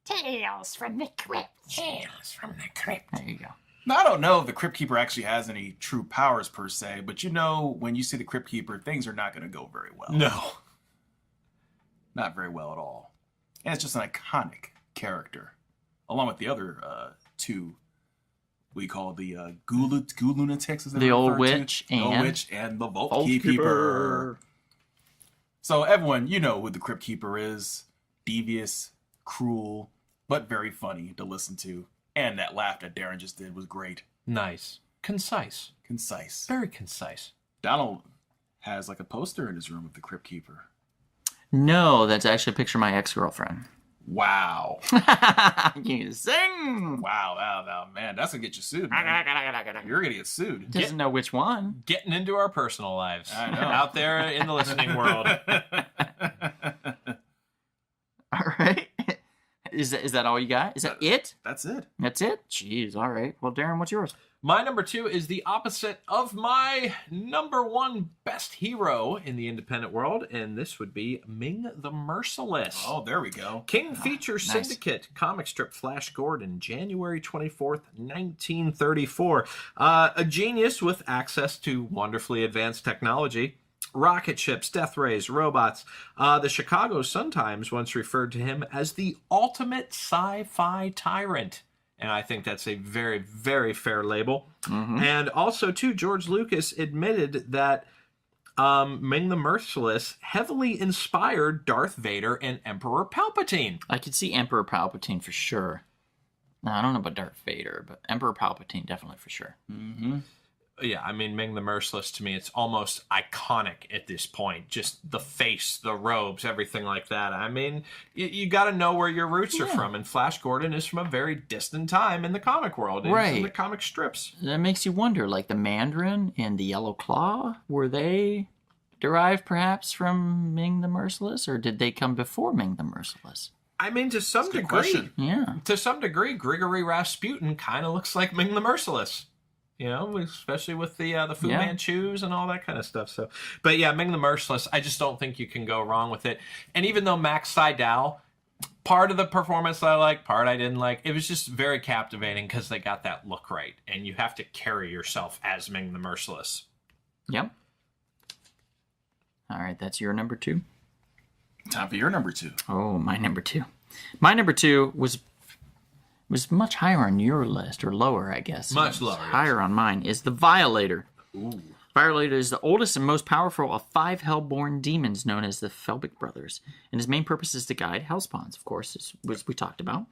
Tales from the Crypt. Tales from the Crypt. There you go. Now, I don't know if the Crypt Keeper actually has any true powers per se, but you know, when you see the Crypt Keeper, things are not going to go very well. No. Not very well at all. And it's just an iconic character, along with the other two we call the ghoul lunatics. The Old Witch and the Vault Keeper. So everyone, you know who the Crypt Keeper is. Devious, cruel, but very funny to listen to. And that laugh that Darren just did was great. Nice. Concise. Very concise. Donald has like a poster in his room of the Crypt Keeper. No, that's actually a picture of my ex-girlfriend. Wow. You sing! Wow, man. That's going to get you sued, man. You're going to get sued. Doesn't know which one. Getting into our personal lives. I know. Out there in the listening world. All right. Is that all you got? Is that it? That's it. That's it? Jeez, all right. Well, Darren, what's yours? My number 2 is the opposite of my number 1 best hero in the independent world, and this would be Ming the Merciless. Oh, there we go. King Feature nice. Syndicate comic strip Flash Gordon, January 24th, 1934. A genius with access to wonderfully advanced technology. Rocket ships, death rays, robots. The Chicago Sun-Times once referred to him as the ultimate sci-fi tyrant. And I think that's a very, very fair label. Mm-hmm. And also, too, George Lucas admitted that Ming the Merciless heavily inspired Darth Vader and Emperor Palpatine. I could see Emperor Palpatine for sure. No, I don't know about Darth Vader, but Emperor Palpatine definitely for sure. Mm-hmm. Yeah, I mean, Ming the Merciless, to me, it's almost iconic at this point. Just the face, the robes, everything like that. I mean, you got to know where your roots are from. And Flash Gordon is from a very distant time in the comic world. Right. In the comic strips. That makes you wonder, like the Mandarin and the Yellow Claw, were they derived perhaps from Ming the Merciless? Or did they come before Ming the Merciless? I mean, to some degree. Question. Yeah. To some degree, Grigory Rasputin kind of looks like Ming the Merciless. You know, especially with the Fu Manchus and all that kind of stuff. So, but yeah, Ming the Merciless, I just don't think you can go wrong with it. And even though Max Seidel, part of the performance I like, part I didn't like, it was just very captivating because they got that look right. And you have to carry yourself as Ming the Merciless. Yep. All right, that's your number 2. Time for your number 2. Oh, my number 2. My number 2 was much higher on your list, or lower, I guess. Much lower. Higher on mine is the Violator. Ooh. Violator is the oldest and most powerful of 5 hellborn demons known as the Felbic Brothers, and his main purpose is to guide hellspawns, of course, as we talked about.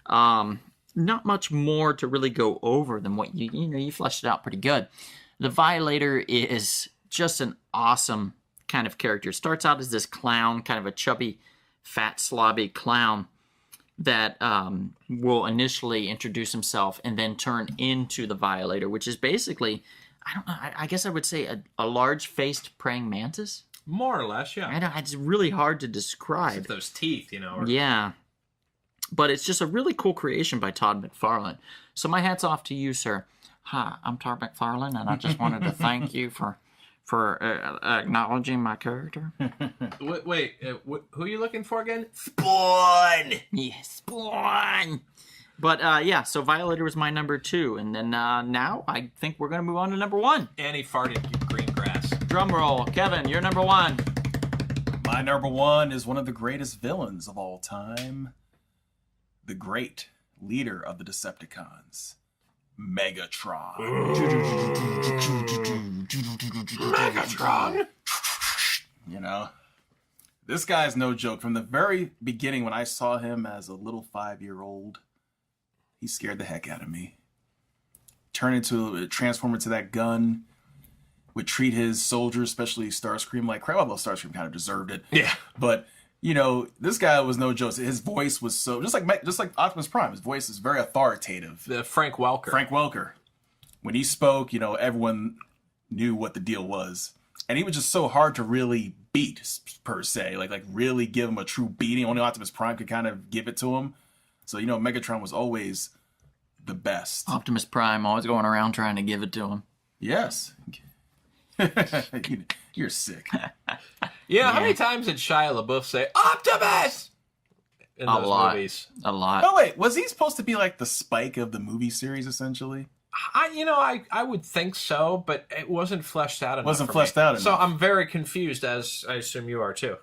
Not much more to really go over than what you fleshed it out pretty good. The Violator is just an awesome kind of character. Starts out as this clown, kind of a chubby, fat, slobby clown that will initially introduce himself and then turn into the Violator, which is basically, I don't know, I guess I would say a large-faced praying mantis. More or less, yeah. I know, it's really hard to describe. Except those teeth, you know. Yeah. But it's just a really cool creation by Todd McFarlane. So my hat's off to you, sir. Hi, I'm Todd McFarlane, and I just wanted to thank you for acknowledging my character. Wait, who are you looking for again? Spawn! Yes, Spawn! But yeah, so Violator was my number 2. And then now I think we're going to move on to number 1. Annie farted green grass. Drum roll. Kevin, you're number 1. My number 1 is one of the greatest villains of all time. The great leader of the Decepticons, Megatron. Megatron! You know, this guy's no joke. From the very beginning, when I saw him as a little 5-year-old, he scared the heck out of me. Transform into that gun, would treat his soldiers, especially Starscream, like crap. Although Starscream kind of deserved it. Yeah. But you know, this guy was no joke. His voice was so just like Optimus Prime. His voice is very authoritative. The Frank Welker. Frank Welker. When he spoke, you know, everyone knew what the deal was, and he was just so hard to really beat, per se. Like really give him a true beating. Only Optimus Prime could kind of give it to him. So you know, Megatron was always the best. Optimus Prime always going around trying to give it to him. Yes. You're sick. Yeah, how many times did Shia LaBeouf say Optimus in those movies? A lot. Oh wait, was he supposed to be like the Spike of the movie series, essentially? I would think so, but it wasn't fleshed out enough. Wasn't fleshed out enough. So I'm very confused, as I assume you are too.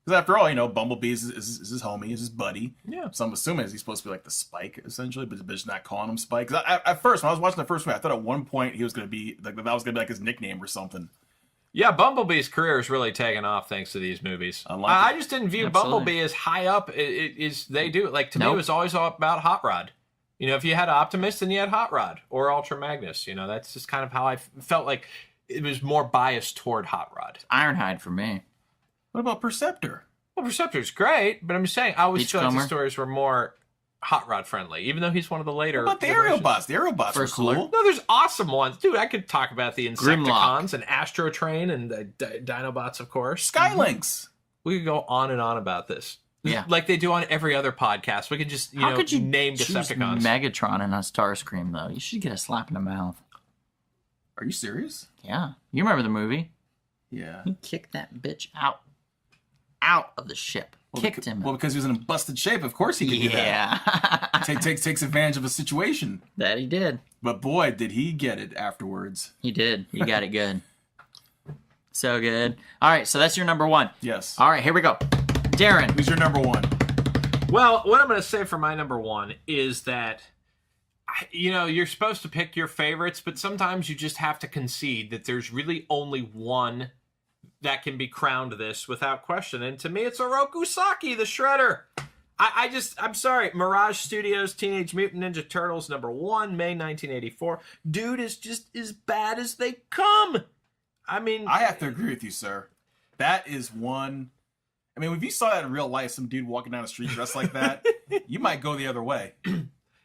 Because after all, you know, Bumblebee is his homie, is his buddy. Yeah. So I'm assuming he's supposed to be like the Spike, essentially, but just not calling him Spike. Because at first, when I was watching the first movie, I thought at one point he was going to be like that was going to be like his nickname or something. Yeah, Bumblebee's career is really taken off thanks to these movies. I just didn't view Bumblebee as high up as they do. Like, to me, it was always all about Hot Rod. You know, if you had Optimus, then you had Hot Rod or Ultra Magnus. You know, that's just kind of how I felt like it was more biased toward Hot Rod. Ironhide for me. What about Perceptor? Well, Perceptor's great, but I'm just saying, I always felt like the stories were more Hot Rod friendly, even though he's one of the later. What about the Aerobots? The Aerobots were cool. No, there's awesome ones. Dude, I could talk about the Insecticons and Astro Train and the Dinobots, of course. Skylynx. We could go on and on about this. Yeah. Like they do on every other podcast. We could just, How could you name choose Decepticons. Megatron and a Starscream, though? You should get a slap in the mouth. Are you serious? Yeah. You remember the movie? Yeah. He kicked that bitch out of the ship. Kicked him. Well, because he was in busted shape, of course he could do that. Takes advantage of a situation. That he did. But boy, did he get it afterwards. He did. He got it good. So good. All right, so that's your number 1. Yes. All right, here we go. Darren. Who's your number 1? Well, what I'm going to say for my number 1 is that, you know, you're supposed to pick your favorites, but sometimes you just have to concede that there's really only one that can be crowned this without question. And to me, it's Oroku Saki, the Shredder. I'm sorry. Mirage Studios' Teenage Mutant Ninja Turtles number 1, May 1984. Dude is just as bad as they come. I mean, I have to agree with you, sir. That is one. I mean, if you saw that in real life, some dude walking down the street dressed like that, you might go the other way.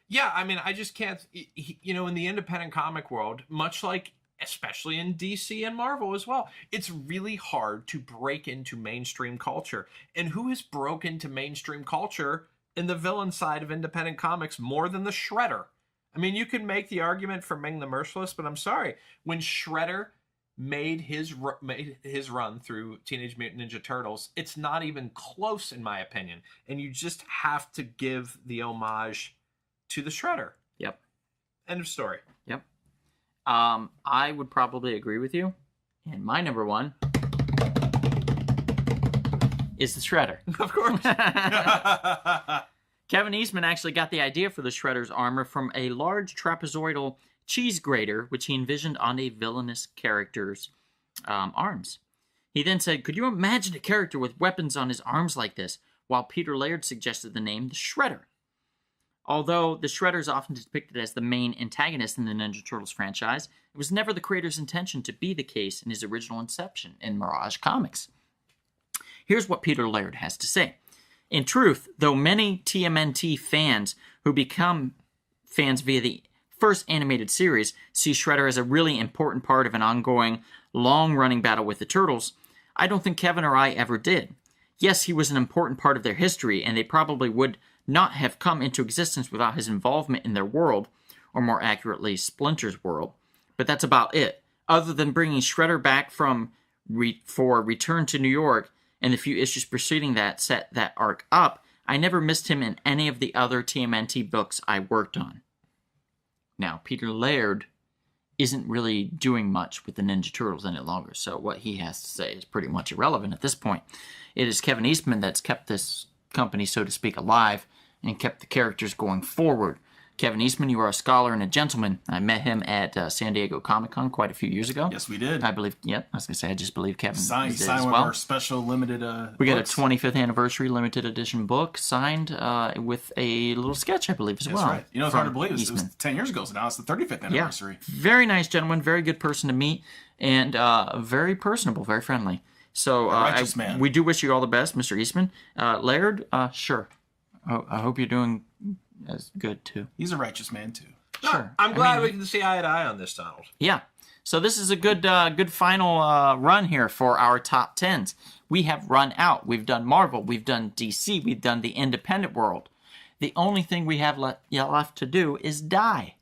Yeah, I mean, I just can't. You know, in the independent comic world, much like, especially in DC and Marvel as well, it's really hard to break into mainstream culture. And who has broken into mainstream culture in the villain side of independent comics more than the Shredder? I mean, you can make the argument for Ming the Merciless, but I'm sorry. When Shredder made his run through Teenage Mutant Ninja Turtles, it's not even close, in my opinion. And you just have to give the homage to the Shredder. Yep. End of story. Yep. I would probably agree with you. And my number 1 is the Shredder. Of course. Kevin Eastman actually got the idea for the Shredder's armor from a large trapezoidal cheese grater, which he envisioned on a villainous character's arms. He then said, "Could you imagine a character with weapons on his arms like this?" While Peter Laird suggested the name the Shredder. Although the Shredder is often depicted as the main antagonist in the Ninja Turtles franchise, it was never the creator's intention to be the case in his original inception in Mirage Comics. Here's what Peter Laird has to say. In truth, though many TMNT fans who become fans via the first animated series see Shredder as a really important part of an ongoing, long-running battle with the Turtles, I don't think Kevin or I ever did. Yes, he was an important part of their history, and they probably would not have come into existence without his involvement in their world, or more accurately, Splinter's world. But that's about it. Other than bringing Shredder back for Return to New York, and the few issues preceding that set that arc up, I never missed him in any of the other TMNT books I worked on. Now, Peter Laird isn't really doing much with the Ninja Turtles any longer, so what he has to say is pretty much irrelevant at this point. It is Kevin Eastman that's kept this company, so to speak, alive and kept the characters going forward. Kevin Eastman, you are a scholar and a gentleman. I met him at San Diego Comic-Con quite a few years ago. Yes, we did. I believe, I was going to say, I just believe Kevin signed did as one well. of our special limited We got a books. 25th anniversary limited edition book signed with a little sketch, I believe, as That's well. right. You know, it's hard to believe. It was Eastman. 10 years ago, so now it's the 35th anniversary. Yeah. Very nice gentleman, very good person to meet, and very personable, very friendly. So righteous man. We do wish you all the best, Mr. Eastman. Laird, sure. I hope you're doing as good, too. He's a righteous man, too. Sure. I'm glad we can see eye to eye on this, Donald. Yeah. So this is a good final run here for our top 10s. We have run out. We've done Marvel. We've done DC. We've done the independent world. The only thing we have left to do is die.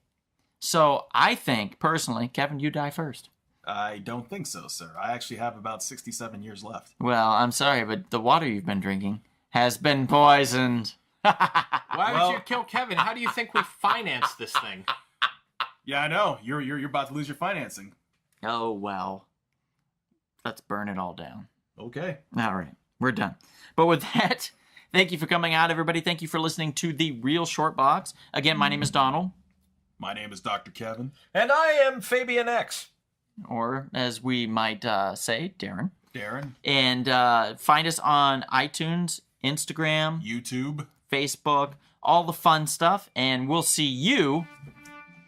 So I think, personally, Kevin, you die first. I don't think so, sir. I actually have about 67 years left. Well, I'm sorry, but the water you've been drinking has been poisoned. Why would you kill Kevin? How do you think we finance this thing? Yeah, I know. You're about to lose your financing. Oh, well. Let's burn it all down. Okay. All right. We're done. But with that, thank you for coming out, everybody. Thank you for listening to The Real Short Box. Again, my name is Donald. My name is Dr. Kevin. And I am Fabian X. Or, as we might say, Darren. Darren. And find us on iTunes, Instagram, YouTube. Facebook, all the fun stuff. And we'll see you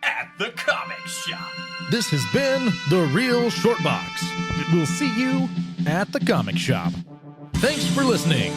At the comic shop. This has been The Real Short Box. We'll see you at the comic shop. Thanks for listening.